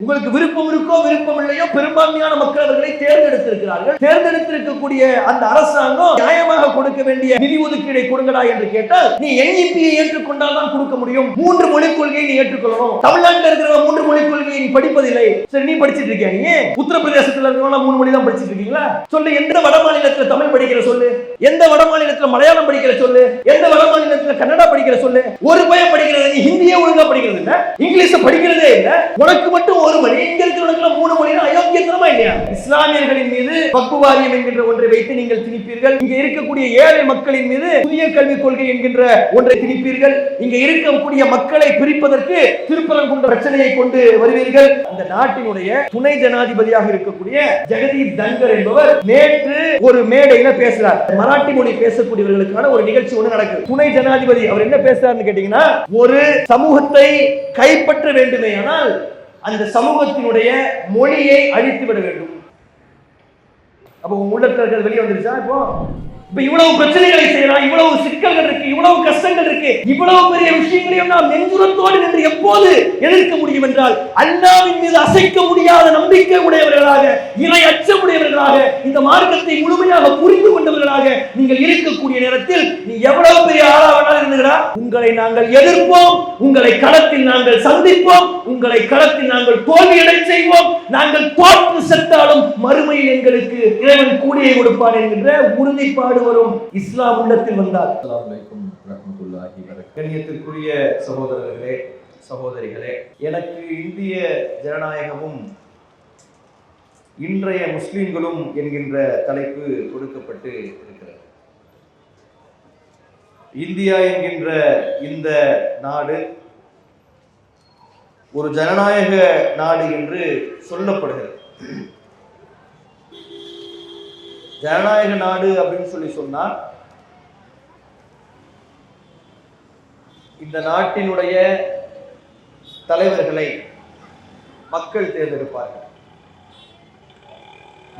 உங்களுக்கு விருப்பம் இருக்கோ விருப்பம் இல்லையோ பெரும்பான்மையான மக்கள் அவர்களை தேர்ந்தெடுத்திருக்கிறார்கள். தேர்ந்தெடுத்திருக்கக்கூடிய அந்த அரசாங்கம் நியாயமாக கொடுக்க வேண்டிய நிதி ஒதுக்கீடை கொடுங்கடா என்று கேட்டால் நீ NEP-யை ஏற்றுக்கொண்டால் தான் கொடுக்க முடியும். 3 மொழிக் கொள்கையை நீ ஏற்றுக்கொள்ளணும். தமிழ்நாட்டில் இருக்கிற 3 மொழிக் கொள்கையை நீ படிப்பதில்லை. சரி, நீ படிச்சிட்டு இருக்கியா? நீ உத்தரப்பிரதேசத்தில் இருக்கிறவங்க 3 மொழி தான் படிச்சிட்டு இருக்கீங்களா? சொல்லு, எந்த வட மாநிலத்தில் தமிழ் படிக்கிற சொல்லு, எந்த வட மாநிலத்தில் மலையாளம் படிக்கிற சொல்லு, எந்த வட மாநிலத்தில் கன்னடா படிக்கிற சொல்லு. ஒரு பையன் படிக்கிறது, நீ ஹிந்தியே ஒழுங்கா படிக்கிறது இல்ல, இங்கிலீஷ் படிக்கிறதே இல்ல, உனக்கு மட்டும் ஒரு மொழி, இங்க இருக்கிறவங்களுக்கு 3 மொழினா அயோக்கியத்தனமா இல்லையா? இஸ்லாமியர்களின் மீது வக்ஃப் வாரியம் என்கின்ற ஒன்றை வைத்து நீங்கள் திணிப்பீர்கள். இங்க இருக்கக்கூடிய ஏழை மக்களின் மீது புதிய கல்விக் கொள்கை என்கின்ற ஒன்றை திணிப்பீர்கள். இங்க இருக்கக்கூடிய மக்களை பிரிப்பதற்கு திருப்பரங்குன்ற பிரச்சனையை கொண்டு வருவீர்கள். அந்த நாட்டினுடைய துணை ஜனாதிபதியாக இருக்கக்கூடிய ஜெகதீப் தன்கர் என்பவர் நேற்று ஒரு மேடையில பேசுறார். மராட்டி மொழி பேசக்கூடியவர்களுக்கான ஒரு நிகழ்ச்சி ஒன்று நடக்குது. துணை ஜனாதிபதி அவர் என்ன பேசுறாருன்னு கேட்டீங்கன்னா, ஒரு சமூகத்தை கைப்பற்ற வேண்டுமேயானால் அந்த சமூகத்தினுடைய மொழியை அழித்து விட வேண்டும். அப்ப உங்க உள்ளத்துல இருக்கிறது வெளியே வந்துருச்சா? இப்ப இவ்வளவு பிரச்சனைகளை செய்யலாம், இவ்வளவு சிக்கல்கள் இருக்கு, இவ்வளவு கஷ்டங்கள் இருக்கு, இவ்வளவு பெரிய விஷயங்களையும் நாம் நெஞ்சுரத்தோடு நின்று எப்போது எதிர்க்க முடியும் என்றால் அல்லாஹ்வின் மீது அசைக்க முடியாத நம்பிக்கை உடையவர்களாக, இறை அச்சமுடையவர்களாக, இந்த மார்க்கத்தை முழுமையாக புரிந்து கொண்டவர்களாக நீங்கள் இருக்கக்கூடிய நேரத்தில் நீ எவ்வளவு பெரிய ஆளா வேணாலும் இருந்துகிறா, உங்களை நாங்கள் எதிர்ப்போம், உங்களை களத்தில் நாங்கள் சந்திப்போம், உங்களை களத்தில் நாங்கள் தோல்வியடை செய்வோம், நாங்கள் தோற்று செத்தாலும் மறுமையில் எங்களுக்கு இறைவன் கூலியை கொடுப்பார் என்கின்ற உறுதிப்பாடு வரும் இஸ்லாம் உள்ளத்தில் வந்தால். அஸ்ஸலாமு அலைக்கும் வரஹ்மத்துல்லாஹி வபரகாத்துஹு. கண்ணியத்திற்குரிய சகோதரர்களே, சகோதரிகளே, எனக்கு இந்திய ஜனநாயகமும் இன்றைய முஸ்லிம்களும் என்கின்ற தலைப்பு கொடுக்கப்பட்டு இருக்கிறது. இந்தியா என்கின்ற இந்த நாடு ஒரு ஜனநாயக நாடு என்று சொல்லப்படுகிறது. ஜனநாயக நாடு அப்படின்னு சொன்னால் இந்த நாட்டினுடைய தலைவர்களை மக்கள் தேர்ந்தெடுப்பார்கள்.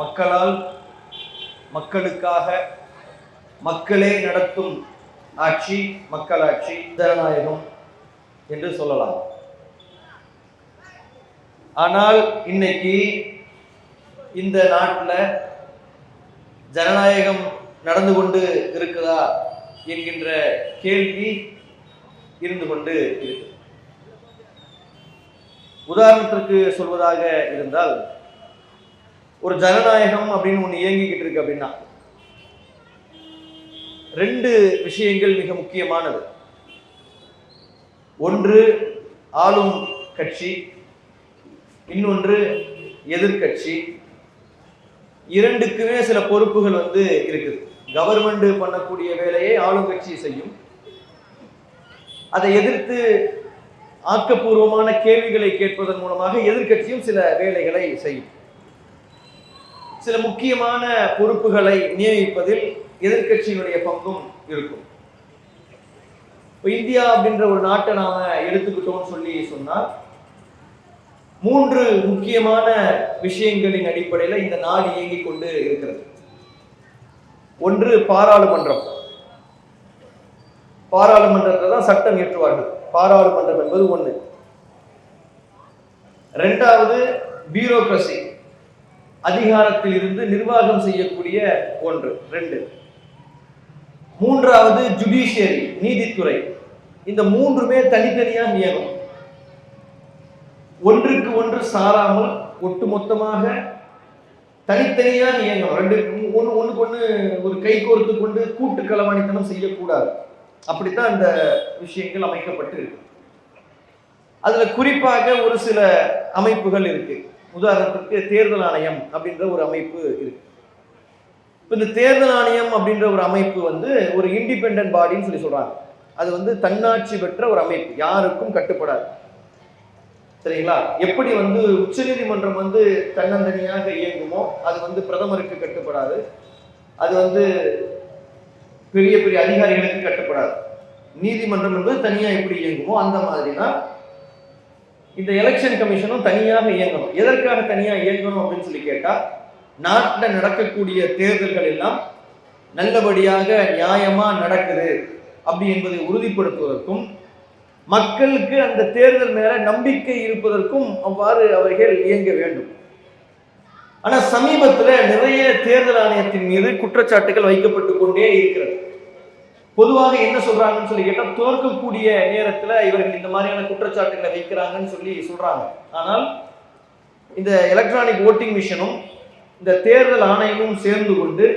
மக்களால், மக்களுக்காக, மக்களே நடத்தும் ஆட்சி மக்களாட்சி, ஜனநாயகம் என்று சொல்லலாம். ஆனால் இன்னைக்கு இந்த நாட்டில் ஜனநாயகம் நடந்து கொண்டு இருக்குதா என்கின்ற கேள்வி இருந்து கொண்டு இருக்கு. உதாரணத்திற்கு சொல்வதாக இருந்தால், ஒரு ஜனநாயகம் அப்படின்னு ஒன்று இயங்கிக்கிட்டு இருக்கு அப்படின்னா 2 விஷயங்கள் மிக முக்கியமானது. ஒன்று ஆளும் கட்சி, இன்னொன்று எதிர்கட்சி. 2க்குமே சில பொறுப்புகள் இருக்குது. கவர்மெண்ட் பண்ணக்கூடிய வேலையை ஆளுங்கட்சி செய்யும். அதை எதிர்த்து ஆக்கப்பூர்வமான கேள்விகளை கேட்பதன் மூலமாக எதிர்கட்சியும் சில வேலைகளை செய்யும். சில முக்கியமான பொறுப்புகளை நியமிப்பதில் எதிர்கட்சியினுடைய பங்கும் இருக்கும். இப்போ இந்தியா அப்படின்ற ஒரு நாட்டை நாம எடுத்துக்கிட்டோம்னு சொன்னால் 3 முக்கியமான விஷயங்களின் அடிப்படையில் இந்த நாடு இயங்கிக் கொண்டு இருக்கிறது. ஒன்று பாராளுமன்றம். பாராளுமன்றத்தில் தான் சட்டம் இயற்றுவார்கள். பாராளுமன்றம் என்பது ஒன்று. 2வது பியூரோக்ரசி, அதிகாரத்தில் இருந்து நிர்வாகம் செய்யக்கூடிய ஒன்று 2. 3வது ஜுடிஷியரி, நீதித்துறை. இந்த 3மே தனித்தனியாக இயங்கும். ஒன்றுக்கு ஒன்று சாராமல் ஒட்டுமொத்தமாக தனித்தனியாக இயங்கும். ஒண்ணுக்கு ஒன்று ஒரு கை கோர்த்து கொண்டு கூட்டு களவாணித்தனம் செய்யக்கூடாது. அப்படித்தான் இந்த விஷயங்கள் அமைக்கப்பட்டு இருக்கு. அதுல குறிப்பாக ஒரு சில அமைப்புகள் இருக்கு. உதாரணத்துக்கு தேர்தல் ஆணையம் அப்படின்ற ஒரு அமைப்பு இருக்கு. இந்த தேர்தல் ஆணையம் அப்படின்ற ஒரு அமைப்பு ஒரு இண்டிபெண்டன்ட் பாடின்னு சொல்றாங்க. அது தன்னாட்சி பெற்ற ஒரு அமைப்பு, யாருக்கும் கட்டுப்படாது. சரிங்களா? எப்படி உச்சநீதிமன்றம் தன்னந்தனியாக இயங்குமோ அது பிரதமருக்கு கட்டுப்படாது, அது பெரிய பெரிய அதிகாரிகளுக்கு கட்டுப்படாது. நீதிமன்றம் என்பது தனியா எப்படி இயங்குமோ அந்த மாதிரி தான் இந்த எலெக்ஷன் கமிஷனும் தனியாக இயங்கணும். எதற்காக தனியா இயங்கணும் அப்படின்னு கேட்டா, நாட்டில் நடக்கக்கூடிய தேர்தல்கள் எல்லாம் நல்லபடியாக நியாயமா நடக்குது அப்படி என்பதை உறுதிப்படுத்துவதற்கும், மக்களுக்கு அந்த தேர்தல் மேல நம்பிக்கை இருப்பதற்கும் அவ்வாறு அவர்கள் இயங்க வேண்டும். ஆனா சமீபத்துல நிறைய தேர்தல் ஆணையத்தின் மீது குற்றச்சாட்டுகள் வைக்கப்பட்டு கொண்டே இருக்கிறது. பொதுவாக என்ன சொல்றாங்கன்னு சொல்லி கேட்டா, தோற்கக்கூடிய நேரத்துல இவர்கள் இந்த மாதிரியான குற்றச்சாட்டுகளை வைக்கிறாங்கன்னு சொல்லி சொல்றாங்க. ஆனால் இந்த எலக்ட்ரானிக் ஓட்டிங் மிஷினும் இந்த தேர்தல் ஆணையமும் சேர்ந்து கொண்டு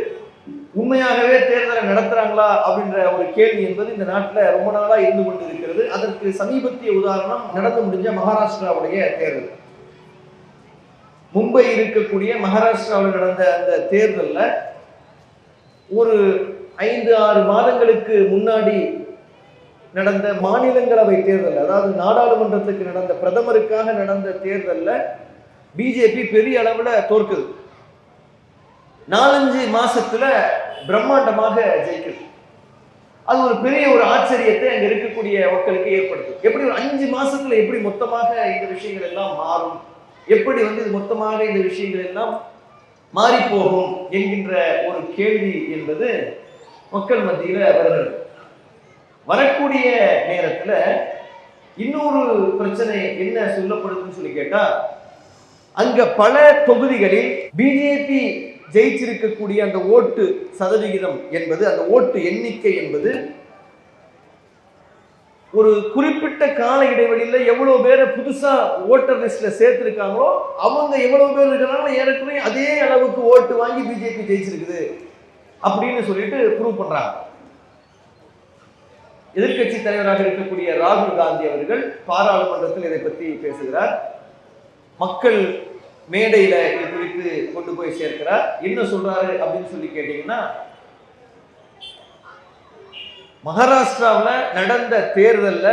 உண்மையாகவே தேர்தலை நடத்துறாங்களா அப்படின்ற ஒரு கேள்வி என்பது இந்த நாட்டில் ரொம்ப நாளா இருந்து கொண்டு இருக்கிறது. அதற்கு சமீபத்திய உதாரணம் நடந்து முடிஞ்ச மகாராஷ்டிராவுடைய தேர்தல். மும்பை இருக்கக்கூடிய மகாராஷ்டிராவில் நடந்த அந்த தேர்தலில் ஒரு 5-6 மாதங்களுக்கு முன்னாடி நடந்த மாநிலங்களவை தேர்தல், அதாவது நாடாளுமன்றத்துக்கு நடந்த பிரதமருக்காக நடந்த தேர்தலில் பிஜேபி பெரிய அளவில் தோற்குது. 4-5 மாசத்துல பிரம்மாண்டமாக ஜெயிக்குது. அது ஒரு பெரிய ஒரு ஆச்சரியத்தை அங்க இருக்கக்கூடிய மக்களுக்கு ஏற்படுத்தும். எப்படி ஒரு 5 மாசத்துல எப்படி மொத்தமாக இந்த விஷயங்கள் எல்லாம் மாறும், எப்படி இது மொத்தமாக இந்த விஷயங்கள் எல்லாம் மாறி போகும் என்கின்ற ஒரு கேள்வி என்பது மக்கள் மத்தியில வருகிறது. வரக்கூடிய நேரத்துல இன்னொரு பிரச்சனை என்ன சொல்லப்படுதுன்னு சொல்லி கேட்டா, அங்க பல தொகுதிகளில் பிஜேபி ஜெயிச்சிருக்கக்கூடிய அந்த ஓட்டு சதவிகிதம் என்பது, அந்த ஓட்டு எண்ணிக்கை என்பது ஒரு குறிப்பிட்ட கால இடைவெளியில் எவ்வளவு பேரை புதுசா ஓட்டர் லிஸ்ட்ல சேர்த்திருக்காங்களோ அவங்க எவ்வளவு பேர் இருக்கிறாங்களோ ஏறக்குறைய அதே அளவுக்கு ஓட்டு வாங்கி பிஜேபி ஜெயிச்சிருக்குது அப்படின்னு சொல்லிட்டு ப்ரூவ் பண்றாங்க. எதிர்கட்சி தலைவராக இருக்கக்கூடிய ராகுல் காந்தி அவர்கள் பாராளுமன்றத்தில் இதை பற்றி பேசுகிறார். மக்கள் மேடையில இது குறித்து கொண்டு போய் சேர்க்கிறார். என்ன சொல்றாரு அப்படின்னு சொல்லி கேட்டீங்கன்னா, மகாராஷ்டிராவில் நடந்த தேர்தல்ல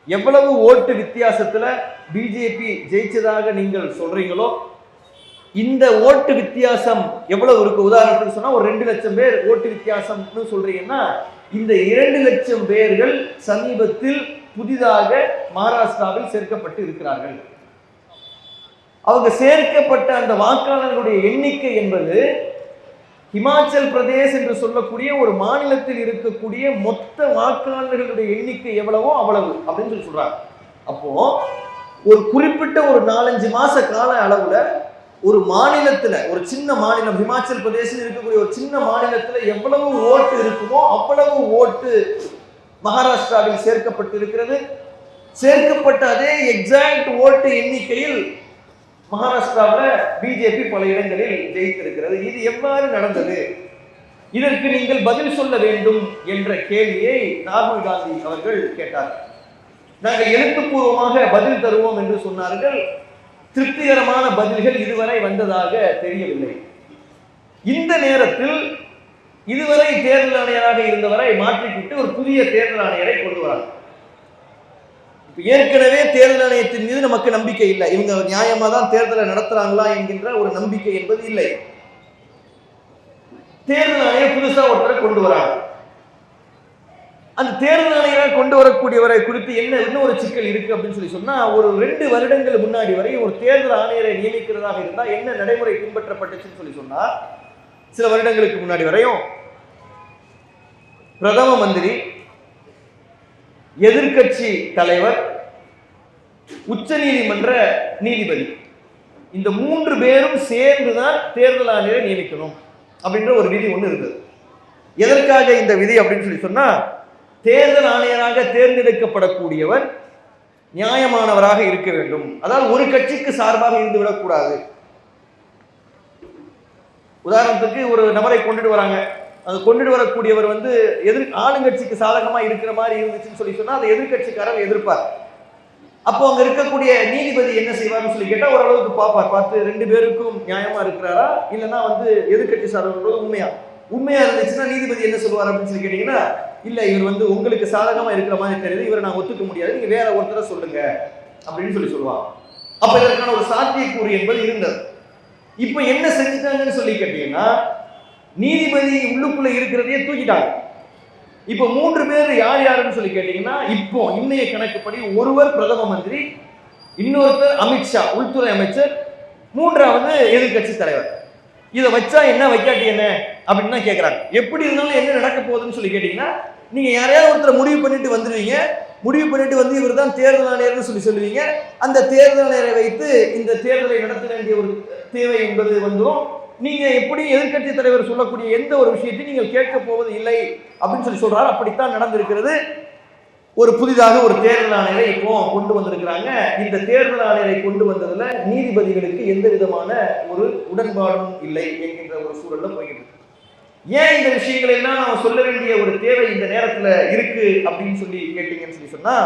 எவ்வளவு ஓட்டு வித்தியாசத்துல பிஜேபி ஜெயிச்சதாக நீங்கள் சொல்றீங்களோ, இந்த ஓட்டு வித்தியாசம் எவ்வளவு இருக்கு. உதாரணத்துக்கு சொன்னா ஒரு 2 லட்சம் பேர் ஓட்டு வித்தியாசம்னு சொல்றீங்கன்னா, இந்த 2 லட்சம் பேர்கள் சமீபத்தில் புதிதாக மகாராஷ்டிராவில் சேர்க்கப்பட்டு இருக்கிறார்கள். அவங்க சேர்க்கப்பட்ட அந்த வாக்காளர்களுடைய எண்ணிக்கை என்பது ஹிமாச்சல் பிரதேஷ் என்று சொல்லக்கூடிய ஒரு மாநிலத்தில் இருக்கக்கூடிய மொத்த வாக்காளர்களுடைய எண்ணிக்கை எவ்வளவோ அவ்வளவு அப்படின்னு சொல்லி சொல்றாங்க. அப்போ ஒரு குறிப்பிட்ட ஒரு 4-5 மாச கால அளவுல ஒரு மாநிலத்துல, ஒரு சின்ன மாநிலம் ஹிமாச்சல் பிரதேசத்தில் இருக்கக்கூடிய ஒரு சின்ன மாநிலத்துல எவ்வளவு ஓட்டு இருக்குமோ அவ்வளவு ஓட்டு மகாராஷ்டிராவில் சேர்க்கப்பட்டு இருக்கிறது. சேர்க்கப்பட்ட அதே எக்ஸாக்ட் ஓட்டு எண்ணிக்கையில் மகாராஷ்டிராவில் பிஜேபி பல இடங்களில் ஜெயித்திருக்கிறது. இது எவ்வாறு நடந்தது, இதற்கு நீங்கள் பதில் சொல்ல வேண்டும் என்ற கேள்வியை ராகுல் காந்தி அவர்கள் கேட்டார். நாங்கள் எழுத்துப்பூர்வமாக பதில் தருவோம் என்று சொன்னார்கள். திருப்திகரமான பதில்கள் இதுவரை வந்ததாக தெரியவில்லை. இந்த நேரத்தில் இதுவரை தேர்தல் ஆணையராக இருந்தவரை மாற்றிக்கிட்டு ஒரு புதிய தேர்தல் ஆணையரை கொண்டு வராங்க. ஏற்கனவே தேர்தல் ஆணையத்தின் மீது நமக்கு நம்பிக்கை இல்லை. இவங்க நியாயமா தான் தேர்தலை நடத்துறாங்களா என்கின்ற ஒரு நம்பிக்கை என்பது இல்லை. தேர்தல் ஆணையர் புதுசா ஒருத்தரை கொண்டு வராங்க. அந்த தேர்தல் ஆணையராக கொண்டு வரக்கூடியவரை குறித்து என்ன இன்னொரு சிக்கல் இருக்கு அப்படின்னு சொல்லி சொன்னா, ஒரு 2 வருடங்கள் முன்னாடி வரை ஒரு தேர்தல் ஆணையரை நியமிக்கிறதாக இருந்தா என்ன நடைமுறை பின்பற்றப்பட்டுச்சுன்னு சொல்லி சொன்னா, சில வருடங்களுக்கு முன்னாடி வரையும் பிரதம மந்திரி, எதிர்கட்சி தலைவர், உச்ச நீதிமன்ற நீதிபதி, இந்த 3 பேரும் சேர்ந்துதான் தேர்தல் ஆணையரை நியமிக்கணும் அப்படின்ற ஒரு விதி ஒன்று இருந்தது. எதற்காக இந்த விதி அப்படின்னு சொல்லி சொன்னா, தேர்தல் ஆணையராக தேர்ந்தெடுக்கப்படக்கூடியவர் நியாயமானவராக இருக்க வேண்டும். அதாவது ஒரு கட்சிக்கு சார்பாக இருந்து விடக்கூடாது. உதாரணத்துக்கு ஒரு நபரை கொண்டுட்டு வராங்க. அது கொண்டுட்டு வரக்கூடியவர் ஆளுங்கட்சிக்கு சாதகமா இருக்கிற மாதிரி இருந்துச்சுன்னு சொல்லி சொன்னா அதை எதிர்கட்சிக்காரர் எதிர்ப்பார். அப்போ அங்க இருக்கக்கூடிய நீதிபதி என்ன செய்வார்னு சொல்லி கேட்டா ஓரளவுக்கு பார்ப்பார். பார்த்து 2 பேருக்கும் நியாயமா இருக்கிறாரா, இல்லைன்னா எதிர்கட்சி சார்பு உண்மையா இருந்துச்சுன்னா நீதிபதி என்ன சொல்லுவார் அப்படின்னு சொல்லி கேட்டீங்கன்னா, இல்ல இவர் உங்களுக்கு சாதகமா இருக்கிற மாதிரி தெரியுது, இவரை நான் ஒத்துக்க முடியாது, நீங்க வேற ஒருத்தரை சொல்லுங்க அப்படின்னு சொல்லுவாங்க. அப்ப இதற்கான ஒரு சாத்தியக்கூறு என்பது இருந்தது. இப்ப என்ன செஞ்சுட்டாங்கன்னு சொல்லி கேட்டீங்கன்னா, நீதிபதி உள்ளுக்குள்ள இருக்கிறதையே தூக்கிட்டாங்க. இப்ப 3 பேர் யார் யாருன்னு சொல்லி கேட்டீங்கன்னா, இப்போ இன்னைய கணக்குப்படி ஒருவர் பிரதம மந்திரி, இன்னொருத்தர் அமித்ஷா உள்துறை அமைச்சர், 3வது எதிர்கட்சி தலைவர். இதை வச்சா என்ன வைக்காட்டி என்ன அப்படின்னு தான் கேட்கறாங்க. எப்படி இருந்தாலும் என்ன நடக்க போகுதுன்னு சொல்லி கேட்டீங்கன்னா, நீங்க யாரையாவது ஒருத்தரை முடிவு பண்ணிட்டு வந்துடுவீங்க, முடிவு பண்ணிட்டு வந்து இவர் தான் தேர்தல் ஆணையர்னு சொல்லுவீங்க. அந்த தேர்தல் ஆணையரை வைத்து இந்த தேர்தலை நடத்த வேண்டிய ஒரு தேவை என்பது வந்துடும். நீங்க எப்படி எதிர்க்கட்சி தலைவர் சொல்லக்கூடிய எந்த ஒரு விஷயத்தையும் நீங்கள் கேட்க போவது இல்லை அப்படின்னு சொல்றாரு. அப்படித்தான் நடந்திருக்கிறது. ஒரு புதிதாக ஒரு தேர்தல் ஆணையரை இப்போ கொண்டு வந்திருக்கிறாங்க. இந்த தேர்தல் ஆணையரை கொண்டு வந்ததுல நீதிபதிகளுக்கு எந்த விதமான ஒரு உடன்பாடும் இல்லை என்கின்ற ஒரு சூழல்ல போயிட்டு இருக்கு. ஏன் இந்த விஷயங்களை எல்லாம் நாம சொல்ல வேண்டிய ஒரு தேவை இந்த நேரத்துல இருக்கு அப்படின்னு சொல்லி கேட்டீங்கன்னு சொன்னா,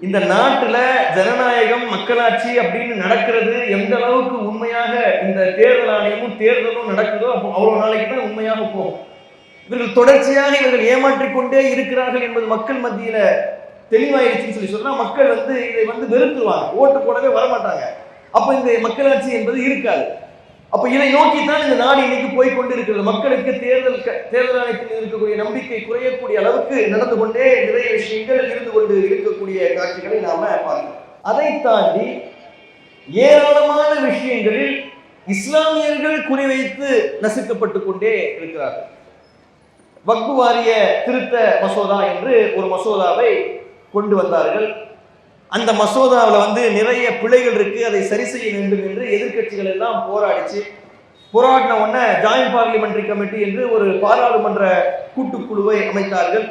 இந்த நாட்டுல ஜனநாயகம் மக்களாட்சி அப்படின்னு நடக்கிறது எந்த அளவுக்கு உண்மையாக இந்த தேர்தல் ஆணையமும் தேர்தலும் நடக்குதோ அப்போ அவ்வளவு நாளைக்கு தான் உண்மையாக போகும். இவர்கள் தொடர்ச்சியாக இவர்கள் ஏமாற்றிக் கொண்டே இருக்கிறார்கள் என்பது மக்கள் மத்தியில தெளிவாயிருச்சுன்னு சொன்னா மக்கள் இதை வெறுத்துருவாங்க, ஓட்டு போடவே வரமாட்டாங்க. அப்ப இந்த மக்களாட்சி என்பது இருக்காது. அப்ப இதை நோக்கித்தான் இந்த நாடு இன்னைக்கு போய் கொண்டு இருக்கிறது. மக்களுக்கு தேர்தல் ஆணையத்தில் இருக்கக்கூடிய நம்பிக்கை குறையக்கூடிய அளவுக்கு நடந்து கொண்டே நிறைய விஷயங்கள் இருந்து கொண்டு இருக்கக்கூடிய காட்சிகளை நாம பார்க்கிறோம். அதை தாண்டி ஏராளமான விஷயங்களில் இஸ்லாமியர்கள் குறிவைத்து நசுக்கப்பட்டு கொண்டே இருக்கிறார்கள். வக்ஃப் வாரிய திருத்த மசோதா என்று ஒரு மசோதாவை கொண்டு வந்தார்கள். அந்த மசோதாவில் நிறைய பிழைகள் இருக்கு, அதை சரி செய்ய வேண்டும் என்று எதிர்க்கட்சிகள் எல்லாம் போராடின உடனே ஜாயிண்ட் பார்லிமெண்டரி கமிட்டி என்று ஒரு பாராளுமன்ற கூட்டுக்குழுவை அமைத்தார்கள்.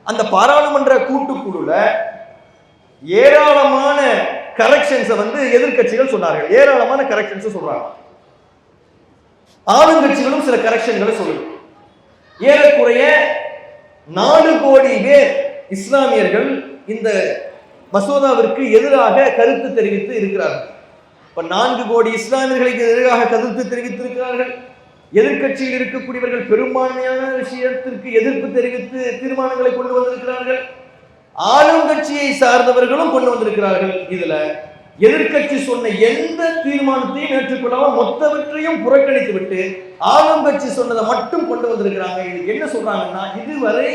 அந்த பாராளுமன்ற கூட்டுக்குழுல ஏராளமான கரெக்ஷன்ஸை எதிர்க்கட்சிகள் சொன்னார்கள். ஏராளமான கரெக்ஷன்ஸ் சொல்றாங்க. ஆளுங்கட்சிகளும் சில கரெக்ஷன்களை சொல்லுது. ஏறக்குறைய 4 கோடி பேர் இஸ்லாமியர்கள் இந்த மசோதாவிற்கு எதிராக கருத்து தெரிவித்து இருக்கிறார்கள். இப்ப 4 கோடி இஸ்லாமியர்களுக்கு எதிராக கருத்து தெரிவித்திருக்கிறார்கள். எதிர்க்கட்சியில் இருக்கக்கூடியவர்கள் பெரும்பான்மையான விஷயத்திற்கு எதிர்ப்பு தெரிவித்து தீர்மானங்களை கொண்டு வந்திருக்கிறார்கள். ஆளும் கட்சியை சார்ந்தவர்களும் கொண்டு வந்திருக்கிறார்கள். இதுல எதிர்க்கட்சி சொன்ன எந்த தீர்மானத்தையும் ஏற்றுக்கொள்ளாம மொத்தவற்றையும் புறக்கணித்து விட்டு ஆளும் கட்சி சொன்னதை மட்டும் கொண்டு வந்திருக்கிறாங்க. இது என்ன சொல்றாங்கன்னா, இதுவரை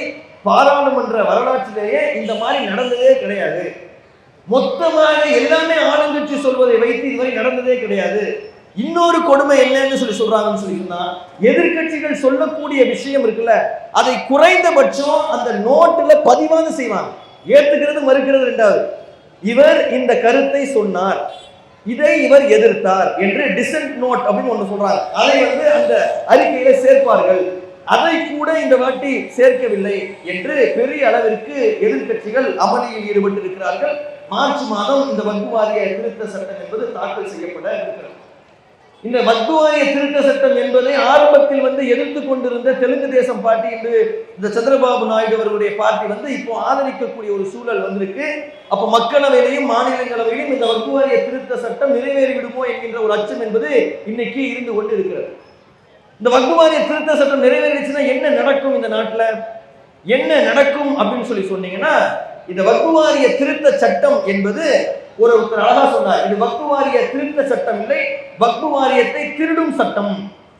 பாராளுமன்ற வரலாற்றிலேயே இந்த மாதிரி நடந்ததே கிடையாது. மொத்தமாக எல்லாமே ஆளுங்கட்சி சொல்வதை வைத்து இதுவரை நடந்ததே கிடையாது. இன்னொரு கொடுமை என்னன்னு சொல்றாங்கன்னு சொன்னா, எதிர்க்கட்சிகள் சொல்லக்கூடிய விஷயம் இருக்குல்ல, அதை குறைந்தபட்சம் அந்த நோட்டுல பதிவாக செய்வாங்க. ஏற்றுக்கிறது மறுக்கிறது ரெண்டாவது. இவர் இந்த கருத்தை சொன்னார், இதை இவர் எதிர்த்தார் என்று டிசென்ட் நோட் அப்படின்னு ஒண்ணு சொல்றாங்க. அதை அந்த அறிக்கையில சேர்ப்பார்கள். அதை கூட இந்த வாட்டி சேர்க்கவில்லை என்று பெரிய அளவிற்கு எதிர்க்கட்சிகள் அமளியில் ஈடுபட்டு இருக்கிறார்கள். மார்ச் மாதம் இந்த வக்ஃப் வாரிய திருத்த சட்டம் என்பது தாக்கல் செய்யப்பட இருக்கிறது. இந்த வக்ஃப் வாரிய திருத்த சட்டம் என்பதை ஆரம்பத்தில் எதிர்த்து கொண்டிருந்த தெலுங்கு தேசம் பார்ட்டி என்று இந்த சந்திரபாபு நாயுடு அவர்களுடைய பார்ட்டி இப்போ ஆதரிக்கக்கூடிய ஒரு சூழல் வந்திருக்கு. அப்ப மக்களவையிலையும் மாநிலங்களவையிலும் இந்த வக்ஃப் வாரிய திருத்த சட்டம் நிறைவேறிவிடுமோ என்கின்ற ஒரு அச்சம் என்பது இன்னைக்கு இருந்து கொண்டு இருக்கிறது. இந்த வக்ஃப் வாரிய திருத்த சட்டம் நிறைவேறிடுச்சுன்னா என்ன நடக்கும், இந்த நாட்டில் என்ன நடக்கும் அப்படின்னு சொன்னீங்கன்னா, இந்த வக்ஃப் வாரிய திருத்த சட்டம் என்பது ஒருத்தர் அழகா சொன்னார், இது வக்ஃப் வாரிய திருத்த சட்டம் இல்லை, வக்ஃப் வாரியத்தை திருடும் சட்டம்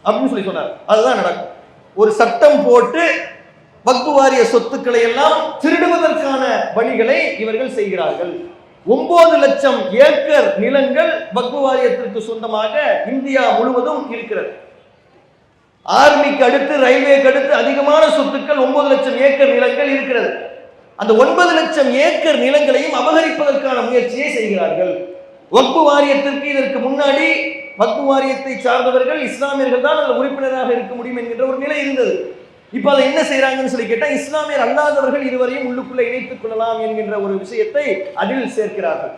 அப்படின்னு சொன்னார். அதுதான் நடக்கும். ஒரு சட்டம் போட்டு வக்ஃப் வாரிய சொத்துக்களை எல்லாம் திருடுவதற்கான பணிகளை இவர்கள் செய்கிறார்கள். 9 லட்சம் ஏக்கர் நிலங்கள் வக்ஃப் வாரியத்திற்கு சொந்தமாக இந்தியா முழுவதும் இருக்கிறது. ஆர்மிக்கு அடுத்து ரயில்வேக்கு அடுத்து அதிகமான சொத்துக்கள் 9 லட்சம் ஏக்கர் நிலங்கள் இருக்கிறது. அந்த 9 லட்சம் ஏக்கர் நிலங்களையும் அபகரிப்பதற்கான முயற்சியை செய்கிறார்கள். வக்ஃப் வாரியத்திற்கு இதற்கு முன்னாடி வக்ஃப் வாரியத்தை சார்ந்தவர்கள் இஸ்லாமியர்கள் தான் அதில் உறுப்பினராக இருக்க முடியும் என்கின்ற ஒரு நிலை இருந்தது. இப்ப அதை என்ன செய்யறாங்கன்னு கேட்டா, இஸ்லாமியர் அல்லாதவர்கள் இருவரையும் உள்ளுக்குள்ள இணைத்துக் கொள்ளலாம் என்கின்ற ஒரு விஷயத்தை அதில் சேர்க்கிறார்கள்.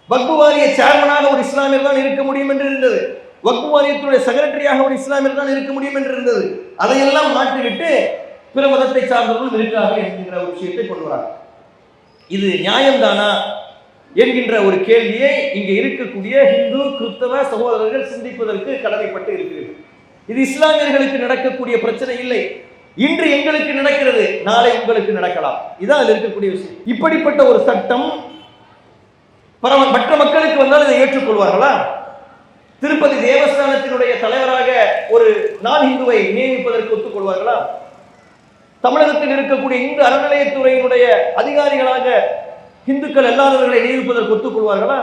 வக்ஃப் வாரிய சேர்மனாக ஒரு இஸ்லாமியர் தான் இருக்க முடியும் என்று இருந்தது. வக்ஃப் வாரியத்துடைய செக்ரட்டரியாக ஒரு இஸ்லாமியர் தான் இருக்க முடியும் என்று இருந்தது. அதையெல்லாம் மாற்றிவிட்டு பிற மதத்தை சார்ந்தவர்கள் இருக்கிறார்கள் என்கின்ற ஒரு விஷயத்தை கொண்டு வராங்க. இது நியாயம்தானா என்கின்ற ஒரு கேள்வியை இங்கே இருக்கக்கூடிய இந்து கிறிஸ்தவ சகோதரர்கள் சிந்திப்பதற்கு கடமைப்பட்டு இருக்கிறது. இது இஸ்லாமியர்களுக்கு நடக்கக்கூடிய பிரச்சனை இல்லை. இன்று எங்களுக்கு நடக்கிறது, நாளை உங்களுக்கு நடக்கலாம். இதான் அதில் இருக்கக்கூடிய விஷயம். இப்படிப்பட்ட ஒரு சட்டம் மற்ற மக்களுக்கு வந்தால் இதை ஏற்றுக்கொள்வார்களா? திருப்பதி தேவஸ்தானத்தினுடைய தலைவராக ஒரு நான் இந்துவை நியமிப்பதற்கு ஒத்துக்கொள்வார்களா? தமிழகத்தில் இருக்கக்கூடிய இந்து அறநிலையத்துறையினுடைய அதிகாரிகளாக இந்துக்கள் அல்லாதவர்களை நியமிப்பதற்கு ஒத்துக்கொள்வார்களா?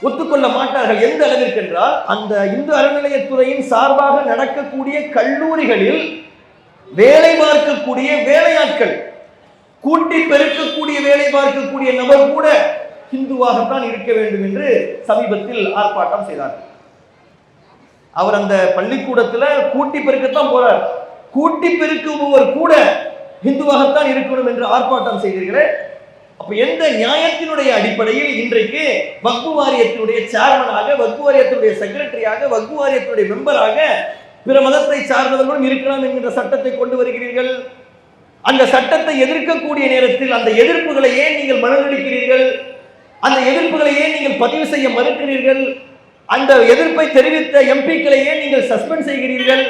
ஒத்துக்கொள்ள மாட்டார்கள். எந்த அளவிற்கு என்றால், அந்த இந்து அறநிலையத்துறையின் சார்பாக நடக்கக்கூடிய கல்லூரிகளில் வேலை பார்க்கக்கூடிய வேலையாட்கள் கூட்டி பெருக்கக்கூடிய வேலை பார்க்கக்கூடிய நபர் கூட ஹிந்துவாகத்தான் இருக்க வேண்டும் என்று சமீபத்தில் ஆர்ப்பாட்டம் செய்தார். அவர் அந்த பள்ளிக்கூடத்துல கூட்டி பெருக்கத்தான் போறார். கூட்டி பெருக்குபவர் கூட ஹிந்துவாகத்தான் இருக்கணும் என்று ஆர்ப்பாட்டம் செய்தீர்களே, அப்ப எந்த நியாயத்தினுடைய அடிப்படையில் இன்றைக்கு வக்ஃபு வாரியத்தினுடைய சேர்மனாக, வக்ஃபு வாரியத்தினுடைய செக்ரட்டரியாக, வக்ஃபு வாரியத்தினுடைய மெம்பராக பிற மதத்தை சார்ந்தவர்களும் இருக்கலாம் என்கிற சட்டத்தை கொண்டு வருகிறீர்கள்? அந்த சட்டத்தை எதிர்க்கக்கூடிய நேரத்தில் அந்த எதிர்ப்புகளை ஏன் நீங்கள் மனநடிக்கிறீர்கள்? அந்த எதிர்ப்புகளை ஏன் நீங்கள் பதிவு செய்ய மறுக்கிறீர்கள்? அந்த எதிர்ப்பை தெரிவித்த எம்பிக்களை ஏன் நீங்கள் சஸ்பெண்ட் செய்கிறீர்கள்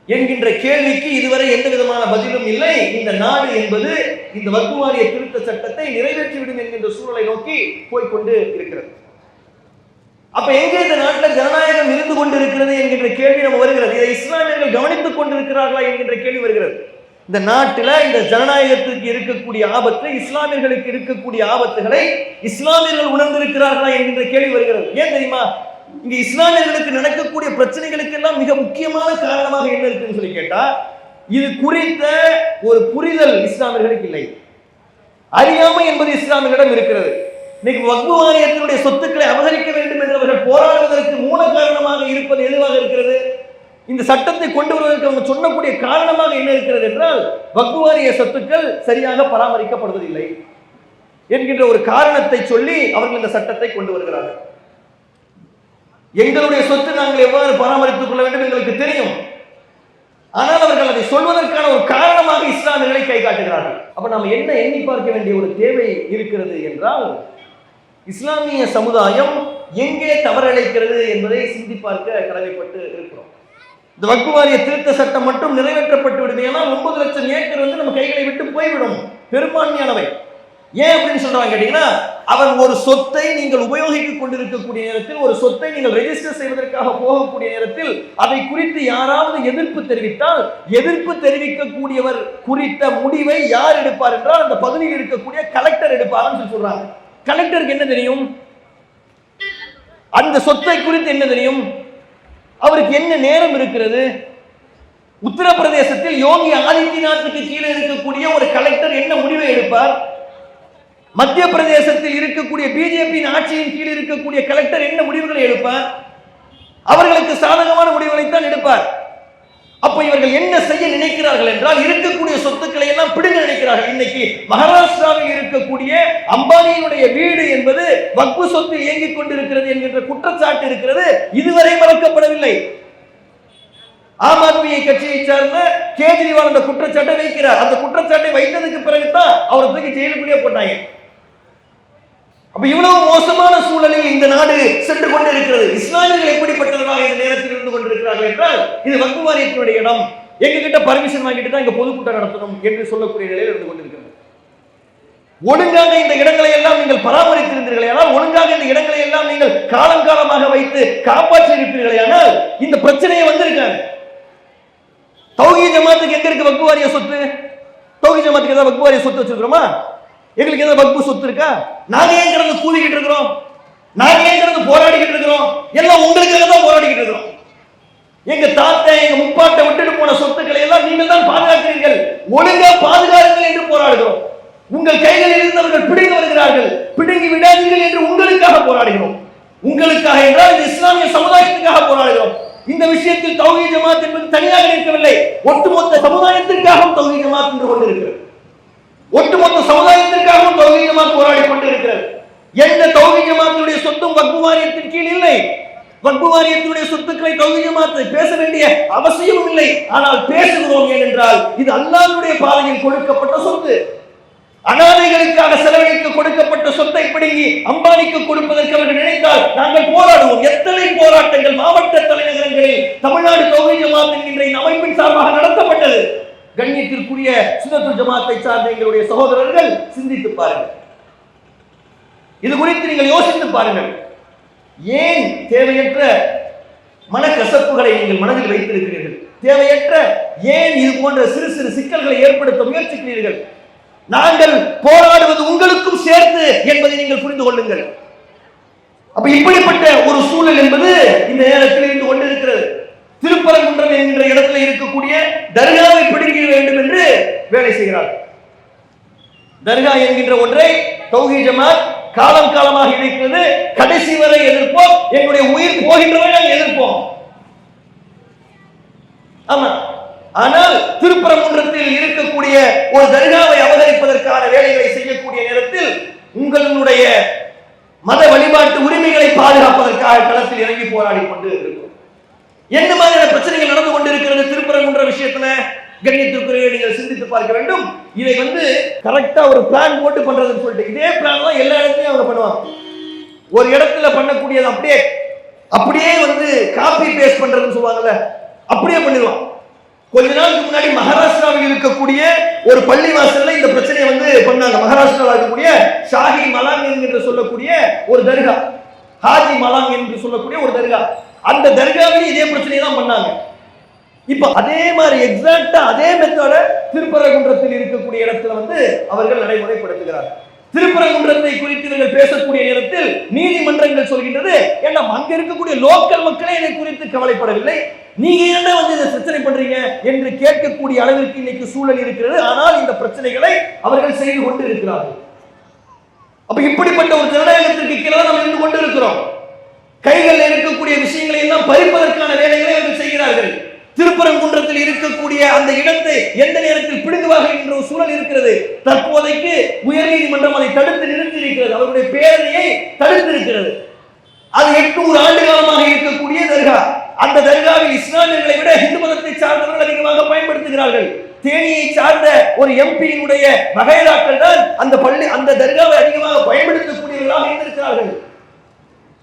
என்கின்ற கேள்விக்கு இதுவரை எந்த விதமான பதிலும் இல்லை. இந்த நாடு என்பது இந்த வக்ஃபு வாரிய திருத்த சட்டத்தை நிறைவேற்றிவிடும் என்கின்ற சூழலை நோக்கி போய்கொண்டு இருக்கிறது. அப்ப எங்கே இந்த நாட்டில் ஜனநாயகம் இருந்து கொண்டிருக்கிறது என்கின்ற கேள்வி நம்ம வருகிறது. இதை இஸ்லாமியர்கள் கவனித்துக் கொண்டிருக்கிறார்களா என்கின்ற கேள்வி வருகிறது. இந்த நாட்டில் இந்த ஜனநாயகத்திற்கு இருக்கக்கூடிய ஆபத்து, இஸ்லாமியர்களுக்கு இருக்கக்கூடிய ஆபத்துகளை இஸ்லாமியர்கள் உணர்ந்திருக்கிறார்களா என்கின்ற கேள்வி வருகிறது. ஏன் தெரியுமா? இங்க இஸ்லாமியர்களுக்கு நடக்கக்கூடிய பிரச்சனைகளுக்கு எல்லாம் மிக முக்கியமான காரணமாக என்ன இருக்குன்னு சொல்லி கேட்டா, இது குறித்த ஒரு புரிதல் இஸ்லாமியர்களுக்கு இல்லை. அறியாமை என்பது இஸ்லாமியர்களிடம் இருக்கிறது. இன்னைக்கு வக்ஃபு வாரியத்தினுடைய சொத்துக்களை அபகரிக்க வேண்டும் என்று அவர்கள் போராடுவதற்கு மூல காரணமாக இருப்பது எதுவாக இருக்கிறது? இந்த சட்டத்தை கொண்டு வருவதற்கு அவங்க சொல்லக்கூடிய காரணமாக என்ன இருக்கிறது என்றால், வக்ஃபு வாரிய சொத்துக்கள் சரியாக பராமரிக்கப்படுவதில்லை என்கின்ற ஒரு காரணத்தை சொல்லி அவர்கள் இந்த சட்டத்தை கொண்டு வருகிறார்கள். எங்களுடைய சொத்து நாங்கள் எவ்வாறு பராமரித்துக் கொள்ள வேண்டும் எங்களுக்கு தெரியும். ஆனால் அவர்கள் அதை சொல்வதற்கான ஒரு காரணமாக இஸ்லாமியர்களை கை காட்டுகிறார்கள். அப்ப நாம் என்ன எண்ணி பார்க்க வேண்டிய ஒரு தேவை இருக்கிறது என்றால், இஸ்லாமிய சமுதாயம் எங்கே தவறளிக்கிறது என்பதை சிந்தி பார்க்க கடமைப்பட்டு இருக்கிறோம். இந்த வக்ஃபு வாரிய திருத்த சட்டம் மட்டும் நிறைவேற்றப்பட்டு விடுது. ஏன்னா 9 லட்சம் ஏக்கர் வந்து நம்ம கைகளை விட்டு போய்விடும், பெரும்பான்மையானவை. ஏன் அப்படின்னு சொல்றாங்க கேட்டீங்கன்னா, அவன் ஒரு சொத்தை நீங்கள் உபயோகித்துக் கொண்டிருக்கக்கூடிய நேரத்தில், ஒரு சொத்தை நீங்கள் ரெஜிஸ்டர் செய்வதற்காக போகக்கூடிய நேரத்தில் அதை குறித்து யாராவது எதிர்ப்பு தெரிவித்தால், எதிர்ப்பு தெரிவிக்கக்கூடியவர் குறித்த முடிவை யார் எடுப்பார் என்றால் அந்த பகுதியில் இருக்கக்கூடிய கலெக்டர் எடுப்பார்னு சொல்றாங்க. கலெக்டருக்கு என்ன தெரியும்? அந்த சொத்தை குறித்து என்ன தெரியும்? அவருக்கு என்ன நேரம் இருக்கிறது? உத்தரப்பிரதேசத்தில் யோகி ஆதித்யநாத்துக்கு கீழே இருக்கக்கூடிய ஒரு கலெக்டர் என்ன முடிவை எடுப்பார்? மத்திய பிரதேசத்தில் இருக்கக்கூடிய பிஜேபி ஆட்சியின் கீழ் இருக்கக்கூடிய கலெக்டர் என்ன முடிவுகளை எடுப்பார்? அவர்களுக்கு சாதகமான முடிவுகளை தான் எடுப்பார். அப்ப இவர்கள் என்ன செய்ய நினைக்கிறார்கள் என்றால், இருக்கக்கூடிய சொத்துக்களை எல்லாம் பிடுங்க நினைக்கிறார்கள். இன்னைக்கு மகாராஷ்டிராவில் இருக்கக்கூடிய அம்பானியினுடைய வீடு என்பது வக்ஃபு சொத்து இயங்கிக் கொண்டிருக்கிறது என்கின்ற குற்றச்சாட்டு இருக்கிறது. இதுவரை மறக்கப்படவில்லை. ஆம் ஆத்மி கட்சியை சார்ந்த கேஜ்ரிவால் அந்த குற்றச்சாட்டை வைக்கிறார். அந்த குற்றச்சாட்டை வைத்ததுக்கு பிறகுதான் அவரை தூக்கி ஜெயிலுக்குள்ளே போட்டாங்க. அப்ப இவ்வளவு மோசமான சூழலில் இந்த நாடு சென்று கொண்டிருக்கிறது. இஸ்லாமியர்கள் எப்படிப்பட்டவர்களாக இந்த நேரத்தில் இருந்து கொண்டிருக்கிறார்கள் என்றால், இது வக்ஃபு வாரியத்தினுடைய இடம், எங்க கிட்ட பர்மிஷன் வாங்கிட்டு தான் இங்க பொதுக்கூட்டம் நடத்தணும் என்று சொல்லக்கூடிய நிலையில் இருந்து கொண்டிருக்கிறது. ஒழுங்காக இந்த இடங்களை எல்லாம் நீங்கள் பராமரித்திருந்தீர்களே ஆனால், ஒழுங்காக இந்த இடங்களை எல்லாம் நீங்கள் காலங்காலமாக வைத்து காப்பாற்றி இருப்பீர்களே ஆனால் இந்த பிரச்சனையை வந்திருக்காங்க. தௌஹீத் ஜமாத்துக்கு எங்க இருக்கு வக்ஃபு வாரிய சொத்து? தௌஹீத் ஜமாத்துக்கு ஏதாவது வக்ஃபு வாரிய சொத்து வச்சிருக்கிறோமா? எங்களுக்கு ஏதாவது வக்ஃபு சொத்து இருக்கா? நாங்க ஏன் கிடந்து கூவிக்கிட்டு இருக்கிறோம்? நாங்க ஏன் கிடந்து போராடிக்கிட்டு இருக்கிறோம்? எல்லாம் உங்களுக்காக தான் போராடிக்கிட்டு இருக்கிறோம். எங்க தாத்தா எங்க முப்பாட்டை விட்டுட்டு போன சொத்துக்களை எல்லாம் நீங்கள் தான் பாதுகாக்கிறீர்கள். ஒழுங்கா பாதுகாருங்கள் என்று போராடுகிறோம். உங்கள் கைகளில் இருந்து அவர்கள் பிடுங்கி வருகிறார்கள். பிடுங்கி விடாதீர்கள் என்று உங்களுக்காக போராடுகிறோம். உங்களுக்காக என்றால் இந்த இஸ்லாமிய சமுதாயத்துக்காக போராடுகிறோம். இந்த விஷயத்தில் தௌஹீத் ஜமாத் என்பது தனியாக இருக்கவில்லை, ஒட்டுமொத்த சமுதாயத்திற்காகவும் தௌஹீத் ஜமாத் என்று கொண்டிருக்கிறது. ஒட்டுமொத்த சமுதாயத்திற்காகவும் தௌஹீத் ஜமாத் போராடி கொண்டிருக்கிறது. எந்த தௌஹீத் ஜமாத்துடைய சொத்தும் வக்ஃபு வாரியத்தின் கீழ் இல்லை. வக்ஃபு வாரியத்தினுடைய சொத்துக்களை தௌஹீத் ஜமாத் பேச வேண்டிய அவசியமும் இல்லை. ஆனால் பேசுகிறோம் ஏனென்றால் இது அல்லாஹ்வுடைய பாதையில் கொடுக்கப்பட்ட சொத்து. அனாதைகளுக்காக செலவழிக்க கொடுக்கப்பட்ட சொத்தை பிடுங்கி அம்பானிக்கு கொடுப்பதற்கு அவர்கள் நினைத்தால் நாங்கள் போராடுவோம். எத்தனை போராட்டங்கள் மாவட்ட தலைநகரங்களில் தமிழ்நாடு தௌஹீத் ஜமாத் என்கின்ற அமைப்பின் சார்பாக நடத்தப்பட்டது. கண்ணியத்திற்குரிய சுன்னத்துல் ஜமாத்தை சார்ந்த எங்களுடைய சகோதரர்கள் சிந்தித்து பாருங்கள். இது குறித்து நீங்கள் யோசித்து பாருங்கள். ஏன் தேவையற்ற மனக்கசப்புகளை நீங்கள் மனதில் வைத்திருக்கிறீர்கள்? தேவையற்ற ஏன் இது போன்ற சிறு சிறு சிக்கல்களை ஏற்படுத்த முயற்சிக்கிறீர்கள்? நாங்கள் போராடுவது உங்களுக்கும் சேர்த்து என்பதை நீங்கள் புரிந்து கொள்ளுங்கள். அப்ப இப்படிப்பட்ட ஒரு சூழல் என்பது இந்த நேரத்தில் இருந்து கொண்டிருக்கிறது. திருப்பரங்குன்றம் என்கின்ற இடத்துல இருக்கக்கூடிய தர்காவை பிடிக்க வேண்டும் என்று வேலை செய்கிறார்கள். தர்கா என்கின்ற ஒன்றை தௌஹீத் ஜமாத் காலம் காலமாக இருக்கிறது, கடைசி வரை எதிர்ப்போம், எங்களுடைய உயிர் போகின்றவரை நாங்கள் எதிர்ப்போம். ஆமா, ஆனால் திருப்பரங்குன்றத்தில் இருக்கக்கூடிய ஒரு தர்காவை அபகரிப்பதற்கான வேலைகளை செய்யக்கூடிய நேரத்தில் உங்களுடைய மத வழிபாட்டு உரிமைகளை பாதுகாப்பதற்காக களத்தில் இறங்கி போராடி கொண்டு இருக்கும். என்ன மாதிரியான பிரச்சனைகள் நடந்து கொண்டிருக்கிறது திருப்பரங்குன்ற விஷயத்துல? கண்ணியத்திற்குரிய நீங்கள் சிந்தித்து பார்க்க வேண்டும். இதை கரெக்டா ஒரு பிளான் போட்டு பண்றதுன்னு சொல்லிட்டு இதே பிளான் தான் எல்லா இடத்துலயும் அவங்க பண்ணுவாங்க. ஒரு இடத்துல பண்ணக்கூடியது அப்படியே காப்பி பேஸ்ட் பண்றதுன்னு சொல்லுவாங்கல்ல, அப்படியே பண்ணிடுவான். கொஞ்ச நாளுக்கு முன்னாடி மகாராஷ்டிராவில் இருக்கக்கூடிய ஒரு பள்ளி வாசல்ல இந்த பிரச்சனையை பண்ணாங்க. மகாராஷ்டிராவில் இருக்கக்கூடிய ஷாஹி மலாங் என்று சொல்லக்கூடிய ஒரு தர்கா, ஹாஜி மலாங் என்று சொல்லக்கூடிய ஒரு தர்கா, அந்த தர்காவில் இதே பிரச்சனையை தான் பண்ணாங்க. இப்ப அதே மாதிரி எக்ஸாக்டா அதே மெத்தட திருப்பரங்குன்றத்தில் இருக்கக்கூடிய இடத்துல அவர்கள் நடைமுறைப்படுத்துகிறார்கள். திருப்பரங்குன்றத்தை குறித்து இவர்கள் பேசக்கூடிய நேரத்தில் நீதிமன்றங்கள் சொல்கின்றது, ஏன்னா அங்க இருக்கக்கூடிய லோக்கல் மக்களே இதை குறித்து கவலைப்படவில்லை, நீங்க என்ன இதை பிரச்சனை பண்றீங்க என்று கேட்கக்கூடிய அளவிற்கு இன்னைக்கு சூழல் இருக்கிறது. ஆனால் இந்த பிரச்சனைகளை அவர்கள் செய்து கொண்டு இருக்கிறார்கள். அப்ப இப்படிப்பட்ட ஒரு ஜனநாயகத்திற்கு கீழே நம்ம இருந்து கொண்டு இருக்கிறோம். கைகளில் இருக்கக்கூடிய விஷயங்களை எல்லாம் பறிப்பதற்கான வேலைகளை அவர்கள் செய்கிறார்கள். திருப்பரங்குன்றத்தில் இருக்கக்கூடிய அந்த இடத்தை எந்த நேரத்தில் பிடுங்குவார்கள் என்ற ஒரு சூழல் இருக்கிறது. தற்போதைக்கு உயர்நீதிமன்றம் அதை தடுத்து நிறுத்தி இருக்கிறது, அவருடைய பேரணியை தடுத்து இருக்கிறது. அது 800 ஆண்டு காலமாக இருக்கக்கூடிய தர்கா. அந்த தர்காவில் இஸ்லாமியர்களை விட இந்து மதத்தை சார்ந்தவர்கள் அதிகமாக பயன்படுத்துகிறார்கள். தேனியை சார்ந்த ஒரு எம்பியினுடைய வகைராக்கள் தான் அந்த தர்காவை அதிகமாக பயன்படுத்தக்கூடியவர்களாக இருந்திருக்கிறார்கள்.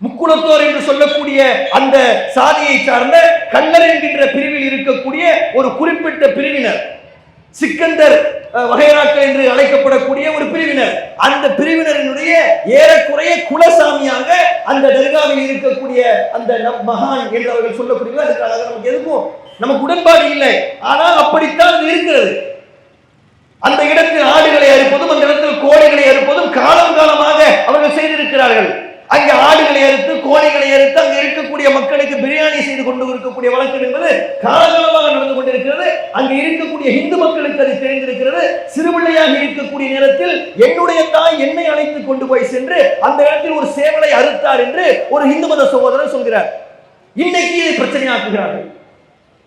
முக்குளத்தோர் என்று சொல்லக்கூடிய அந்த சாதியை சார்ந்த கல்லர் என்கின்ற பிரிவில் இருக்கக்கூடிய ஒரு குறிப்பிட்ட பிரிவினர், சிக்கந்தர் வகைராக்கள் என்று அழைக்கப்படக்கூடிய ஒரு பிரிவினர், அந்த பிரிவினரினுடைய ஏறக்குறைய குலசாமியாக அந்த தர்காவில் இருக்கக்கூடிய அந்த மகான் என்று அவர்கள் சொல்லக்கூடிய நமக்கு எதுக்கும் நமக்கு உடன்பாடு இல்லை. ஆனால் அப்படித்தான் இருக்கிறது. அந்த இடத்தில் ஆடுகளை அறுப்பதும் அந்த இடத்தில் கோழிகளை அறுப்பதும் காலம் காலமாக அவர்கள் செய்திருக்கிறார்கள். அங்கே ஆடுகளை அறுத்து கோழிகளை அறுத்து அங்க இருக்கக்கூடிய மக்களுக்கு பிரியாணி செய்து கொண்டு இருக்கக்கூடிய வழக்கம் என்பது காலகாலமாக நடந்து கொண்டிருக்கிறது. அங்கே இருக்கக்கூடிய இந்து மக்களுக்கு அது தெரிந்திருக்கிறது. சிறுபிள்ளையாக இருக்கக்கூடிய நேரத்தில் என்னுடைய தாய் என்னை அழைத்து கொண்டு போய் சென்று அந்த இடத்தில் ஒரு சேவலை அறுத்தார் என்று ஒரு இந்து மத சகோதரர் சொல்கிறார். இன்னைக்கு இதை பிரச்சனையாக்குகிறார்கள்.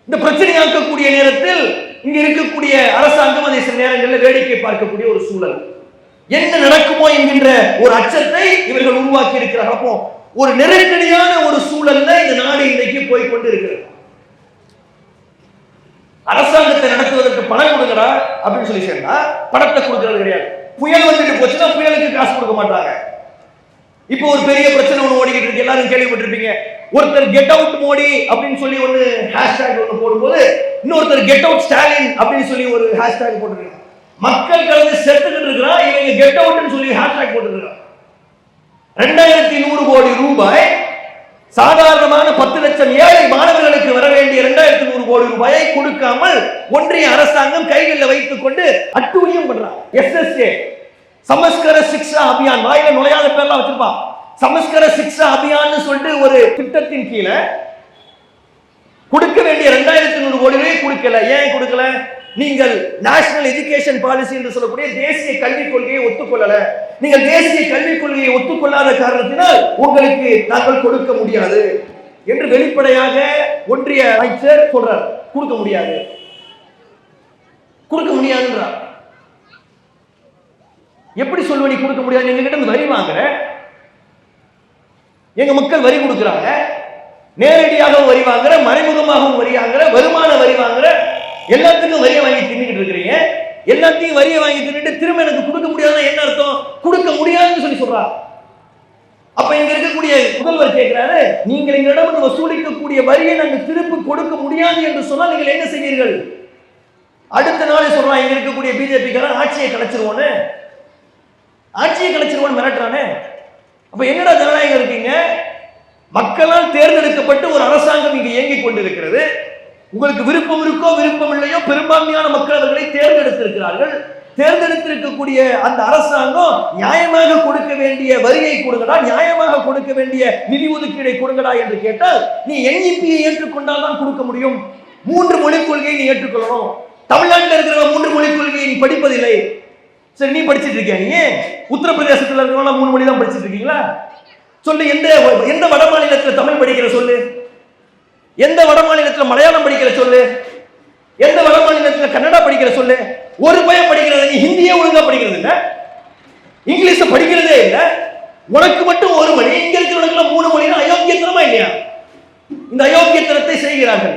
இந்த பிரச்சனையாக்கக்கூடிய நேரத்தில் இங்க இருக்கக்கூடிய அரசாங்கம் அதை சில நேரங்களில் வேடிக்கை பார்க்கக்கூடிய ஒரு சூழல். என்ன நடக்குமோ என்கின்ற ஒரு அச்சத்தை இவர்கள் உருவாக்கி இருக்கிறார்கள். அப்போ ஒரு நெருக்கடியான ஒரு சூழல்ல இந்த நாடு இன்றைக்கு போய்கொண்டு இருக்கிறது. அரசாங்கத்தை நடத்துவதற்கு பணம் கொடுங்கடா அப்படின்னு சொல்லி சொன்னா பணத்தை கொடுக்கிறது கிடையாது. புயல் வந்துட்டு போச்சுன்னா புயலுக்கு காசு கொடுக்க மாட்டாங்க. இப்போ ஒரு பெரிய பிரச்சனை ஒன்று ஓடிக்கிட்டு இருக்கு, எல்லாரும் கேள்விப்பட்டிருப்பீங்க. ஒருத்தர் கெட் அவுட் மோடி அப்படின்னு சொல்லி ஒரு ஹேஷ்டேக் ஒன்று போடும்போது இன்னொருத்தர் கெட் அவுட் ஸ்டாலின் அப்படின்னு சொல்லி ஒரு ஹேஷ்டேக் போட்டுருக்காங்க. மக்கள் கலந்து செத்துக்கிட்டு இருக்கிறான், இவங்க கெட் அவுட்னு சொல்லி ஹேஷ்டேக் போட்டுருக்காங்க. 2100 கோடி ரூபாய் சாதாரணமான 10 லட்சம் ஏழை மாணவர்களுக்கு வர வேண்டிய 2100 கோடி ரூபாயை கொடுக்காமல் ஒன்றிய அரசாங்கம் கைகளில் வைத்துக் கொண்டு அட்டூழியம் பண்றாங்க. SSA சமஸ்கர சிக்ஷா அபியான், வாயில நுழையாத பேர்லாம் வச்சிருப்பான். சமஸ்கர சிக்ஷா அபியான் சொல்லிட்டு ஒரு திட்டத்தின் கீழே கொடுக்க வேண்டிய 2100 கோடி ரூபாய் கொடுக்கல. ஏன் கொடுக்கல? நீங்கள் நேஷனல் எஜுகேஷன் பாலிசி என்று சொல்லக்கூடிய தேசிய கல்விக் கொள்கையை ஒத்துக்கொள்ளல. நீங்கள் தேசிய கல்விக் கொள்கையை ஒத்துக்கொள்ளாத காரணத்தினால் உங்களுக்கு நாங்கள் கொடுக்க முடியாது என்று வெளிப்படையாக ஒன்றிய அமைச்சர் சொல்றார். கொடுக்க முடியாது, கொடுக்க முடியாதுன்றார். எப்படி சொல்லுவ நீ கொடுக்க முடியாது? எங்க கிட்ட வரி வாங்குற, எங்க மக்கள் வரி கொடுக்கிறாங்க, நேரடியாகவும் வரி வாங்குற, மறைமுகமாகவும் வரி வாங்குற, வருமான வரி வாங்குற, எல்லாத்துக்கும் வரியை வாங்கி தின்னுக்கிட்டு இருக்கிறீங்க. எல்லாத்தையும் வரியை வாங்கி தின்னுட்டு திரும்ப எனக்கு கொடுக்க முடியாதுன்னா என்ன அர்த்தம்? கொடுக்க முடியாதுன்னு சொல்லி சொல்றாங்க. அப்ப இங்க இருக்கக்கூடிய முதல்வர் கேட்கிறாரு, நீங்கள் எங்களிடம் வசூலிக்கக்கூடிய வரியை நாங்கள் திருப்பி கொடுக்க முடியாது என்று சொன்னால் நீங்கள் என்ன செய்வீர்கள்? அடுத்த நாளே சொல்றான், இங்க இருக்கக்கூடிய பிஜேபி காரன் ஆட்சியை கலைச்சிருவோன்னு, ஆட்சியை கலைச்சிருவோன்னு மிரட்டுறானே. அப்ப என்னடா ஜனநாயகம் இருக்கீங்க? மக்களால் தேர்ந்தெடுக்கப்பட்டு ஒரு அரசாங்கம் இங்கு இயங்கிக் கொண்டிருக்கிறது. உங்களுக்கு விருப்பம் இருக்கோ விருப்பம் இல்லையோ பெரும்பான்மையான மக்கள் அவர்களை தேர்ந்தெடுத்திருக்கிறார்கள். தேர்ந்தெடுத்திருக்கக்கூடிய அந்த அரசாங்கம் நியாயமாக கொடுக்க வேண்டிய வரியை கொடுங்கடா, நியாயமாக கொடுக்க வேண்டிய நிதி ஒதுக்கீடை கொடுங்கடா என்று கேட்டால் நீ NEP-யை ஏற்றுக்கொண்டால் தான் கொடுக்க முடியும். 3 மொழிக் கொள்கையை நீ ஏற்றுக்கொள்ளணும். தமிழ்நாட்டில் இருக்கிற 3 மொழிக் கொள்கையை நீ படிப்பதில்லை, சரி, நீ படிச்சிட்டு இருக்கியா? நீ உத்தரப்பிரதேசத்துல இருக்கவங்க 3 மொழி தான் படிச்சிட்டு இருக்கீங்களா? சொல்லு, எந்த வட மாநிலத்தில் தமிழ் படிக்கிற சொல்லு, எந்த வட மாநிலத்தில் மலையாளம் படிக்கிற சொல்லு, எந்த வட மாநிலத்தில் கன்னடா படிக்கிற சொல்லு. ஒரு பையன் படிக்கிறது, நீ ஹிந்தியே ஒழுங்கா படிக்கிறது இல்ல, இங்கிலீஷ படிக்கிறதே இல்ல, உனக்கு மட்டும் ஒரு மொழி, இங்க இருக்கிறவனுக்கு 3 மொழினா அயோக்கியத்தனமா இல்லையா? இந்த அயோக்கியத்தனத்தை செய்கிறார்கள்,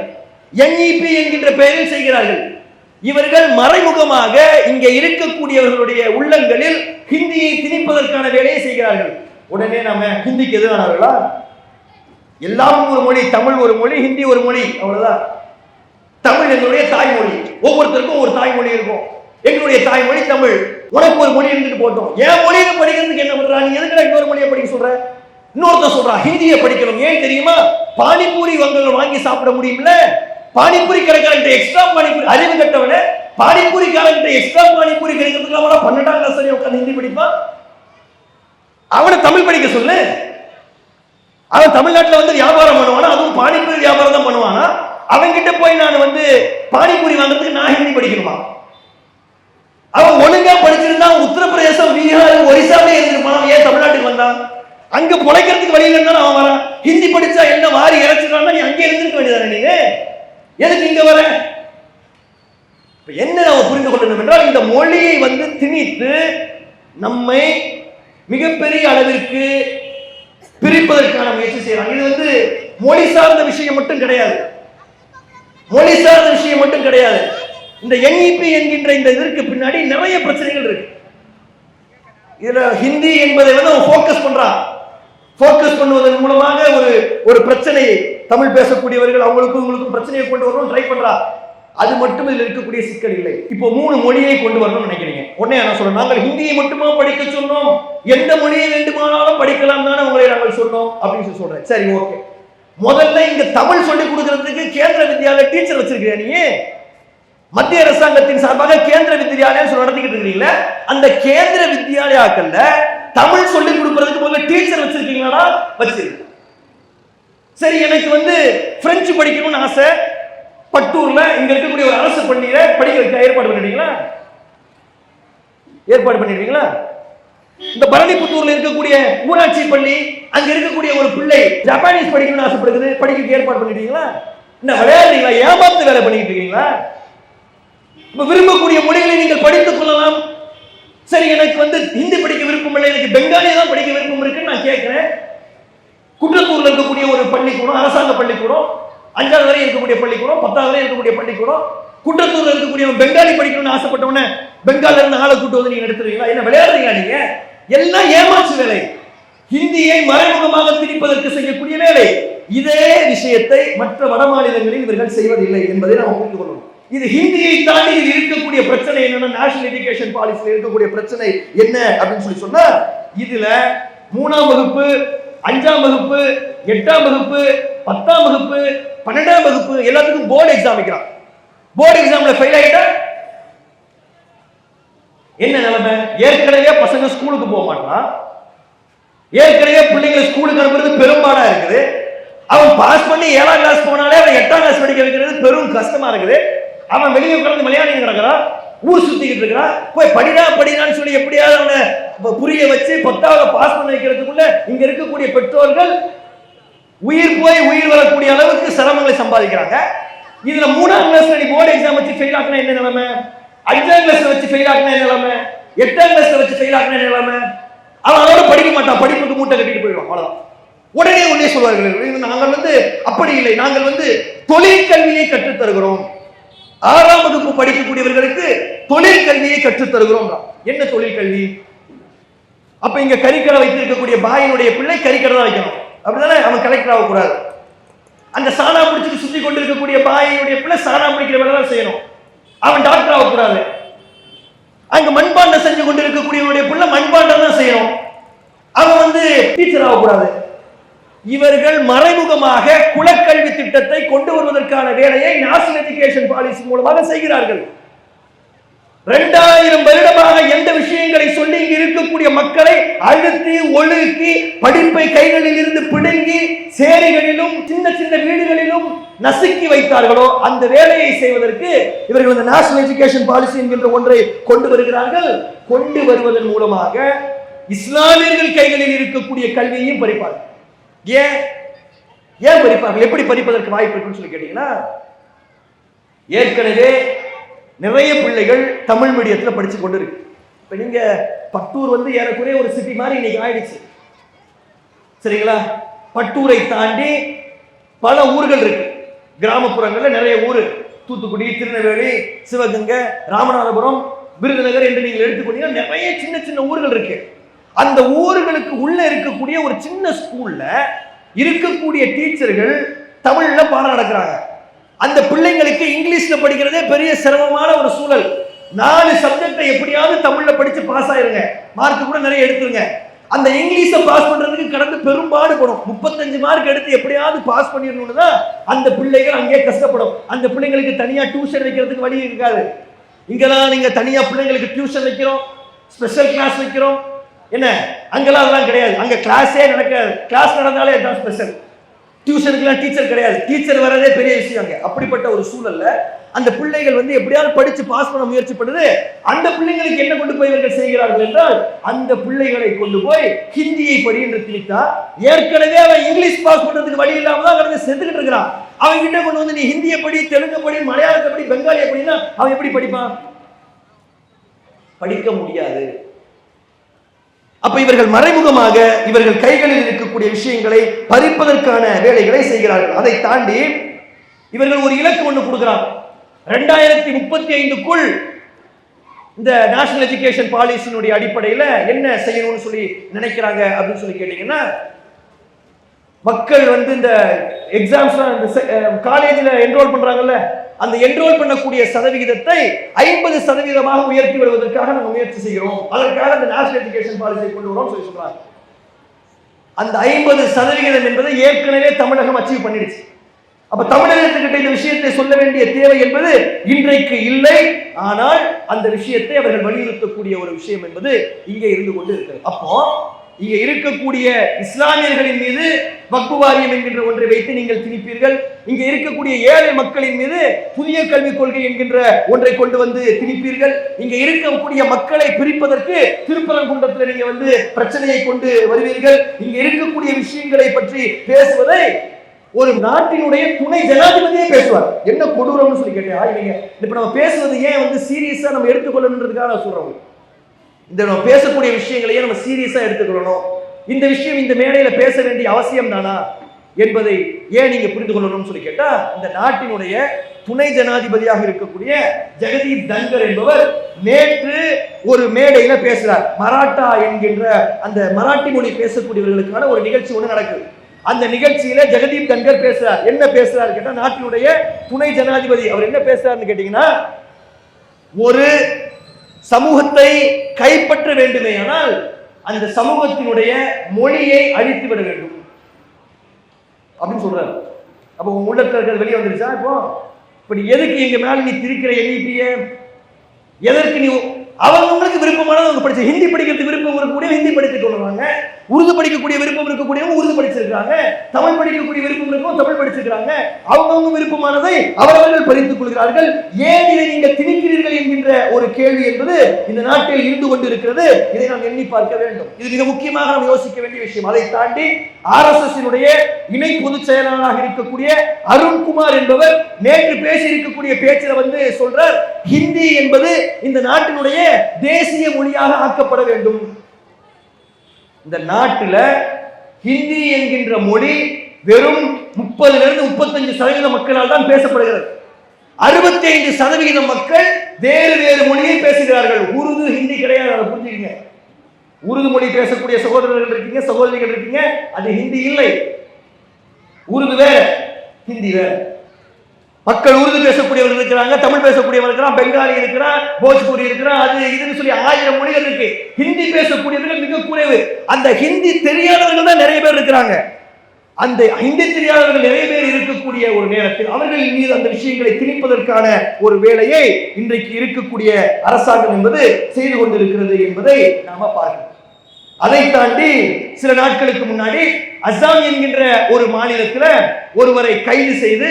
NEP என்கின்ற பெயரில் செய்கிறார்கள். இவர்கள் மறைமுகமாக இங்க இருக்கக்கூடியவர்களுடைய உள்ளங்களில் ஹிந்தியை திணிப்பதற்கான வேலையை செய்கிறார்கள். உடனே நாம ஹிந்திக்கு எதிரானவர்களா? எல்லாம் ஒரு மொழி, தமிழ் ஒரு மொழி, ஹிந்தி ஒரு மொழி, அவ்வளவுதான். தமிழ் எங்களுடைய தாய்மொழி, ஒவ்வொருத்தருக்கும் ஒரு தாய்மொழி இருக்கும். எங்களுடைய தாய்மொழி தமிழ், உனக்கு ஒரு மொழி இருந்துட்டு போட்டோம். என் மொழியை படிக்கிறதுக்கு என்ன பண்றா? நீ எதுக்கு இன்னொரு மொழியை படிக்க சொல்ற? இன்னொருத்த சொல்றான் ஹிந்தியை படிக்கணும். ஏன் தெரியுமா? பானிபூரி வாங்கி சாப்பிட முடியும்ல, பானிபூரி கிடைக்கிற எக்ஸ்ட்ரா பானிபூரி. அறிவு கட்டவன பானிபூரி காரங்கிட்ட எக்ஸ்ட்ரா பானிபூரி கிடைக்கிறதுக்கு 12ஆம் கிளாஸ் வரை உட்கார்ந்து ஹிந்தி படிப்பான். அவனை தமிழ் படிக்க சொல்லு. அவன் தமிழ்நாட்டில் வந்து வியாபாரம் பண்ணுவானா, அதுவும் பானிபூரி வியாபாரம் தான் பண்ணுவானா? அவன்கிட்ட போய் நான் வந்து பானிபூரி வாங்குறதுக்கு நான் ஹிந்தி படிக்கணுமா? அவன் ஒழுங்கா படிச்சிருந்தா உத்தரப்பிரதேசம், பீகார், ஒரிசாவே இருந்திருப்பான். ஏன் தமிழ்நாட்டுக்கு வந்தான்? அங்க பொழைக்கிறதுக்கு வழியில் இருந்தாலும் அவன் வரான். ஹிந்தி படிச்சா என்ன வாரி இறைச்சிடான்னா நீ அங்கே இருந்திருக்க வேண்டியதானே? நீங்க எதுக்கு இங்க வர? என்ன நம்ம புரிந்து கொள்ளணும் என்றால், இந்த மொழியை வந்து திணித்து நம்மை மிகப்பெரிய அளவிற்கு பிரிப்பதற்கான முயற்சி செய்யறாங்க. இது வந்து மொழி சார்ந்த விஷயம் மட்டும் கிடையாது, மொழி சார்ந்த விஷயம் மட்டும் கிடையாது. இந்த NEP என்கின்ற இந்த இதற்கு பின்னாடி நிறைய பிரச்சனைகள் இருக்கு. இதுல ஹிந்தி என்பதை வந்து அவன் ஃபோக்கஸ் பண்றான். ஃபோக்கஸ் பண்ணுவதன் மூலமாக ஒரு பிரச்சனையை, தமிழ் பேசக்கூடியவர்கள் அவங்களுக்கும் உங்களுக்கும் பிரச்சனையை கொண்டு வரணும் ட்ரை பண்றா. அது மட்டும் இதில் இருக்கக்கூடிய சிக்கல் இல்லை. இப்போ 3 மொழியை கொண்டு வரணும்னு நினைக்கிறீங்க. உடனே நான் சொல்றேன், நாங்கள் ஹிந்தியை மட்டுமா படிக்க சொன்னோம், எந்த மொழியை வேண்டுமானாலும் படிக்கலாம் தானே உங்களை நாங்கள் சொன்னோம் அப்படின்னு சொல்றேன். சரி, ஓகே. முதல்ல இங்க தமிழ் சொல்லிக் கொடுக்கறதுக்கு கேந்திர வித்யாலய டீச்சர் வச்சிருக்கியா? நீ மத்திய அரசாங்கத்தின் சார்பாக கேந்திர வித்யாலயம் நடத்திக்கிட்டு இருக்கீங்களா? அந்த கேந்திர வித்யாலயாக்கள்ல தமிழ் சொல்லிக் கொடுக்கறதுக்கு முதல்ல டீச்சர் வச்சிருக்கீங்களா? வச்சிருக்கீங்க. சரி, எனக்கு வந்து பிரெஞ்சு படிக்கணும்னு ஆசை. பட்டூர்ல இங்க இருக்கக்கூடிய ஒரு அரசு பள்ளியில படிக்க வைக்க ஏற்பாடு பண்ணிட்டீங்களா? ஏற்பாடு பண்ணிட்டீங்களா? இந்த பரணிப்புத்தூர்ல இருக்கக்கூடிய ஊராட்சி பள்ளி, அங்க இருக்கக்கூடிய ஒரு பிள்ளை ஜப்பானீஸ் படிக்கணும்னு ஆசைப்படுகிறது, படிக்க ஏற்பாடு பண்ணிட்டீங்களா? என்ன விளையாடுறீங்களா? ஏமாத்து வேலை பண்ணிட்டு இருக்கீங்களா? விரும்பக்கூடிய மொழிகளை நீங்கள் படித்துக் கொள்ளலாம். சரி, எனக்கு வந்து ஹிந்தி படிக்க விருப்பம் இல்லை, எனக்கு பெங்காலி தான் படிக்க விருப்பம் இருக்குன்னு நான் கேட்கிறேன். குற்றத்தூர்ல இருக்கக்கூடிய ஒரு பள்ளிக்கூடம், அரசாங்க பள்ளிக்கூடம், 5வது வரை இருக்கக்கூடிய பள்ளிக்கூடம், 10வது வரை இருக்கக்கூடிய பள்ளிக்கூடம், குற்றத்தூர்ல இருக்கக்கூடிய பெங்காலி படிக்கணும்னு ஆசைப்பட்டவன பெங்கால்ல இருந்து ஆளை கூட்டு வந்து நீங்க எடுத்துறீங்களா? என்ன விளையாடுறீங்களா? நீங்க எல்லாம் ஏமாற்று வேலை, ஹிந்தியை மறைமுகமாக திணிப்பதற்கு செய்யக்கூடிய வேலை. இதே விஷயத்தை மற்ற வட மாநிலங்களில் இவர்கள் செய்வதில்லை என்பதை நாம் புரிந்து கொள்ளணும். இது ஹிந்தியை தாண்டி இது இருக்கக்கூடிய பிரச்சனை என்னன்னா, நேஷனல் எஜுகேஷன் பாலிசியில் இருக்கக்கூடிய பிரச்சனை என்ன அப்படின்னு சொன்னா, இதுல 3ஆம் வகுப்பு, 5ஆம் வகுப்பு, 8ஆம் வகுப்பு, 10ஆம் வகுப்பு, 12ஆம் வகுப்பு எல்லாத்துக்கும் போர்டு எக்ஸாம் வைக்கிறான். போர்டு எக்ஸாம்ல ஃபெயில் ஆயிட்டா என்ன நிலைமை? ஏற்கனவே பசங்க ஸ்கூலுக்கு போக மாட்டான், ஏற்கனவே பிள்ளைங்களை ஸ்கூலுக்கு அனுப்புறது பெரும்பாடா இருக்குது. அவன் பாஸ் பண்ணி 7ஆம் கிளாஸ் போனாலே அவன் 8ஆம் கிளாஸ் படிக்க வைக்கிறது பெரும் கஷ்டமா இருக்குது. அவன் வெளியே உட்கார்ந்து விளையாடி கிடக்கிறான், ஊர் சுத்திக்கிட்டு இருக்கிறான். போய் படிடான்னு சொல்லி எப்படியாவது அவனை புரிய வச்சு 10வது பாஸ் பண்ண வைக்கிறதுக்குள்ள இங்க இருக்கக்கூடிய பெற்றோர்கள் உயிர் போய் உயிர் வரக்கூடிய அளவுக்கு சிரமங்களை சம்பாதிக்கிறாங்க. இதுல 3ஆம் கிளாஸ்ல நீ போர்டு எக்ஸாம் வச்சு ஃபெயில் ஆக்கினா என்ன நிலைமை? 5ஆம் கிளாஸ்ல வச்சு ஃபெயில் ஆக்கினா என்ன நிலைமை? 8ஆம் கிளாஸ்ல வச்சு ஃபெயில் ஆக்கினா என்ன நிலைமை? அவன் அதோட படிக்க மாட்டான், படிப்புக்கு மூட்டை கட்டிட்டு போயிடுவான், அவ்வளவுதான். உடனே ஒன்னே சொல்வார்கள், நாங்கள் வந்து அப்படி இல்லை, நாங்கள் வந்து தொழிற்கல்வியை கற்றுத் தருகிறோம். 6ஆம் வகுப்பு படிக்கக்கூடியவர்களுக்கு தொழிற்கல்வியை கற்றுத் தருகிறோம். என்ன தொழிற்கல்வி? அப்ப இங்க கறிக்கடை வைத்திருக்கக்கூடிய பாயினுடைய பிள்ளை கறிக்கடை தான் வைக்கணும், அப்படிதானே? அவன் கலெக்டர் ஆகக்கூடாது. அந்த சாணா பிடிச்சிட்டு சுத்தி கொண்டிருக்கக்கூடிய பாயினுடைய பிள்ளை சாணா பிடிக்கிற வேலை தான் செய்யணும், அவன் டாக்டர் ஆகக்கூடாது. அங்க மண்பாண்டம் செஞ்சு கொண்டிருக்கக்கூடியவனுடைய பிள்ளை மண்பாண்டம் தான் செய்யணும், அவன் வந்து டீச்சர் ஆகக்கூடாது. இவர்கள் மறைமுகமாக குலக்கல்வி திட்டத்தை கொண்டு வருவதற்கான வேலையை நேஷனல் எஜுகேஷன் பாலிசி மூலமாக செய்கிறார்கள். 2000 வருடமாக எந்த விஷயங்களை சொல்லி இங்கு இருக்கக்கூடிய மக்களை அழுத்தி ஒழுக்கி படிப்பை கைகளில் இருந்து பிடுங்கி சேரிகளிலும் சின்ன சின்ன வீடுகளிலும் முற்றிலும் நசுக்கி வைத்தார்களோ அந்த வேலையை செய்வதற்கு இவர்கள் இந்த நேஷனல் எஜுகேஷன் பாலிசி என்கின்ற ஒன்றை கொண்டு வருகிறார்கள். கொண்டு வருவதன் மூலமாக இஸ்லாமியர்கள் கைகளில் இருக்கக்கூடிய கல்வியையும் பறிப்பார்கள். ஏன் பறிப்பார்கள்? எப்படி பறிப்பதற்கு வாய்ப்பு இருக்குன்னு சொல்லி கேட்டீங்கன்னா, ஏற்கனவே நிறைய பிள்ளைகள் தமிழ் மீடியத்தில் படிச்சு கொண்டு இருக்கு. இப்ப நீங்க பட்டூர் வந்து ஏறக்குறைய ஒரு சிட்டி மாதிரி இன்னைக்கு ஆயிடுச்சு, சரிங்களா? பட்டூரை தாண்டி பல ஊர்கள் இருக்கு, கிராமப்புறங்கள்ல நிறைய ஊர், தூத்துக்குடி, திருநெல்வேலி, சிவகங்கை, ராமநாதபுரம், விருதுநகர் என்று நீங்கள் எடுத்துக்கொண்டீங்கன்னா நிறைய சின்ன சின்ன ஊர்கள் இருக்கு. அந்த ஊர்களுக்கு உள்ள இருக்கக்கூடிய ஒரு சின்ன ஸ்கூல்ல இருக்கக்கூடிய டீச்சர்கள் தமிழ்ல பாடம் நடக்கிறாங்க. அந்த பிள்ளைங்களுக்கு இங்கிலீஷ்ல படிக்கிறதே பெரிய சிரமமான ஒரு சூழல். 4 சப்ஜெக்டை எப்படியாவது தமிழ்ல படிச்சு பாஸ் ஆயிருங்க, மார்க் கூட நிறைய எடுத்துருங்க. அந்த இங்கிலீஷை பாஸ் பண்றதுக்கு கடந்து பெரும்பாடு படும். 35 மார்க் எடுத்து எப்படியாவது பாஸ் பண்ணிடணும்னு தான் அந்த பிள்ளைகள் அங்கே கஷ்டப்படும். அந்த பிள்ளைங்களுக்கு தனியா டியூஷன் வைக்கிறதுக்கு வழி இருக்காது. இங்கெல்லாம் நீங்க தனியா பிள்ளைங்களுக்கு டியூஷன் வைக்கிறோம், ஸ்பெஷல் கிளாஸ் வைக்கிறோம், என்ன அங்கெல்லாம் அதெல்லாம் கிடையாது. அங்க கிளாஸே நடக்காது. கிளாஸ் நடந்தாலே அதுதான் ஸ்பெஷல். டியூஷனுக்குலாம் டீச்சர் கிடையாது. டீச்சர் வரதே பெரிய விஷயம் அங்க. அப்படிப்பட்ட ஒரு சூழல்ல அந்த பிள்ளைகள் வந்து எப்படியாவது படிச்சு பாஸ் பண்ண முயற்சி பண்ணுது. அந்த பிள்ளைங்களுக்கு என்ன கொண்டு போய் இவர்கள் செய்கிறார்கள் என்றால், அந்த பிள்ளைகளை கொண்டு போய் ஹிந்தியை படி என்று திணித்தா, ஏற்கனவே அவன் இங்கிலீஷ் பாஸ் பண்றதுக்கு வழி இல்லாம தான் கடந்து செத்துக்கிட்டு இருக்கிறான். அவன் கிட்ட கொண்டு வந்து நீ ஹிந்தியை படி, தெலுங்கு படி, மலையாளத்தை படி, பெங்காலியை படினா அவன் எப்படி படிப்பான்? படிக்க முடியாது. அப்ப இவர்கள் மறைமுகமாக இவர்கள் கைகளில் இருக்கக்கூடிய விஷயங்களை பறிப்பதற்கான வேலைகளை செய்கிறார்கள். அதை தாண்டி இவர்கள் ஒரு இலக்கு ஒன்று கொடுக்கிறாங்க. 2035க்குள் இந்த நேஷனல் எஜுகேஷன் பாலிசியினுடைய அடிப்படையில் என்ன செய்யணும்னு சொல்லி நினைக்கிறாங்க அப்படின்னு சொல்லி கேட்டீங்கன்னா, மக்கள் வந்து இந்த எக்ஸாம்ஸ்லாம் இந்த காலேஜில் என்ரோல் பண்றாங்கல்ல, அந்த என்ரோல் பண்ணக்கூடிய சதவிகிதத்தை 50% உயர்த்தி வருவதற்காக நாங்கள் முயற்சி செய்கிறோம். அதற்காக அந்த நேஷனல் எஜுகேஷன் பாலிசியை கொண்டு வரோம் சொல்லி சொல்றாங்க. அந்த 50% என்பதை ஏற்கனவே தமிழகம் அச்சீவ் பண்ணிடுச்சு. அப்ப தமிழகத்துக்கிட்ட இந்த விஷயத்தை சொல்ல வேண்டிய தேவை என்பது இன்றைக்கு இல்லை. ஆனால் அந்த விஷயத்தை அவர்கள் வலியுறுத்தக்கூடிய ஒரு விஷயம் என்பது இங்கே இருந்து கொண்டு இருக்கிறது. அப்போ இங்க இருக்கக்கூடிய இஸ்லாமியர்களின் மீது வக்ஃப் வாரியம் என்கின்ற ஒன்றை வைத்து நீங்கள் திணிப்பீர்கள். இங்க இருக்கக்கூடிய ஏழை மக்களின் மீது புதிய கல்விக் கொள்கை என்கின்ற ஒன்றை கொண்டு வந்து திணிப்பீர்கள். இங்க இருக்கக்கூடிய மக்களை பிரிப்பதற்கு திருப்பரங்குன்றத்தில் நீங்க வந்து பிரச்சனையை கொண்டு வருவீர்கள். இங்க இருக்கக்கூடிய விஷயங்களை பற்றி பேசுவதை ஒரு நாட்டினுடைய துணை ஜனாதிபதியே பேசுவார். என்ன கொடூரம்னு சொல்லி கேட்டா, இப்ப நம்ம பேசுவது ஏன் வந்து சீரியஸா நம்ம எடுத்துக்கொள்ளணுன்றதுக்காக நான் சொல்றோம். இந்த நம்ம பேசக்கூடிய விஷயங்களையே நம்ம சீரியஸா எடுத்துக்கொள்ளணும். இந்த விஷயம் இந்த மேடையில பேச வேண்டிய அவசியம் தானா என்பதை ஏன் நீங்க புரிந்து கொள்ளணும்னு சொல்லி கேட்டா, இந்த நாட்டினுடைய துணை ஜனாதிபதியாக இருக்கக்கூடிய ஜெகதீப் தன்கர் என்பவர் நேற்று ஒரு மேடையில பேசுறார். மராட்டா என்கின்ற அந்த மராட்டி மொழி பேசக்கூடியவர்களுக்கான ஒரு நிகழ்ச்சி ஒன்று நடக்குது. அந்த நிகழ்ச்சியில ஜெகதீப் தன்கர் பேசுறார். என்ன பேசுறாரு கேட்டா, நாட்டினுடைய துணை ஜனாதிபதி அவர் என்ன பேசுறாருன்னு கேட்டீங்கன்னா, ஒரு சமூகத்தை கைப்பற்ற வேண்டுமே ஆனால் அந்த சமூகத்தினுடைய மொழியை அழித்து விட வேண்டும் அப்படின்னு சொல்றாரு. அப்ப உங்க உள்ளத்துல இருக்கிறது வெளியே வந்துருச்சா? இப்போ நீ எதுக்கு எங்க மேல நீ திரிக்கிற NEP, எதற்கு நீ அவங்களுக்கு விருப்பமானது அவங்க படிச்சு ஹிந்தி படிக்கிறதுக்கு விருப்பம் இருக்கக்கூடிய ஹிந்தி படித்துக் கொள்வாங்க, உருது படிக்கக்கூடிய விருப்பம் இருக்கக்கூடியவங்க உருது படிச்சிருக்காங்க, தமிழ் படிக்கக்கூடிய விருப்பம் இருக்கவும் தமிழ் படிச்சிருக்காங்க. அவங்கவுங்க விருப்பமானதை அவர்கள் பறித்துக் கொள்கிறார்கள். ஏன் இதை நீங்கள் திணிக்கிறீர்கள் என்கின்ற ஒரு கேள்வி என்பது இந்த நாட்டில் இருந்து கொண்டு இருக்கிறது. இதை நாம் எண்ணி பார்க்க வேண்டும். இது மிக முக்கியமாக நாம் யோசிக்க வேண்டிய விஷயம். அதை தாண்டி RSS இணை பொதுச் செயலாளராக இருக்கக்கூடிய அருண்குமார் என்பவர் நேற்று பேசி இருக்கக்கூடிய பேச்சில் வந்து சொல்றார், ஹிந்தி என்பது இந்த நாட்டினுடைய தேசிய மொழியாக ஆக்கப்பட வேண்டும். இந்த நாட்டில் ஹிந்தி என்கின்ற மொழி வெறும் 30-35% மக்களால் தான் பேசப்படுகிறது. 65% மக்கள் வேறு வேறு மொழியை பேசுகிறார்கள். உருது ஹிந்தி கிடையாது, அதை புரிஞ்சுக்கங்க. உருது மொழி பேசக்கூடிய சகோதரர்கள் இருக்கீங்க, சகோதரிகள் இருக்கீங்க, அது ஹிந்தி இல்லை. உருது வேற, ஹிந்தி வேற. மக்கள் உருது பேசக்கூடியவர்கள் இருக்கிறாங்க, தமிழ் பேசக்கூடியவர்கள் இருக்கிறான், பெங்காலி இருக்கிறான், போஜ்பூரி இருக்கிறான், அது இதுன்னு சொல்லி 1000 மொழிகள் இருக்கு. ஹிந்தி பேசக்கூடியவர்கள் மிக குறைவு. அந்த ஹிந்தி தெரியாதவர்கள் தான் நிறைய பேர் இருக்கிறாங்க. அந்த ஹிந்தி தெரியாதவர்கள் நிறைய பேர் இருக்கக்கூடிய ஒரு நேரத்தில் அவர்களின் மீது அந்த விஷயங்களை திணிப்பதற்கான ஒரு வேலையை இன்றைக்கு இருக்கக்கூடிய அரசாங்கம் என்பது செய்து கொண்டிருக்கிறது என்பதை நாம பார்க்கிறோம். அதை தாண்டி சில நாட்களுக்கு முன்னாடி அஸ்ஸாம் என்கின்ற ஒரு மாநிலத்துல ஒருவரை கைது செய்து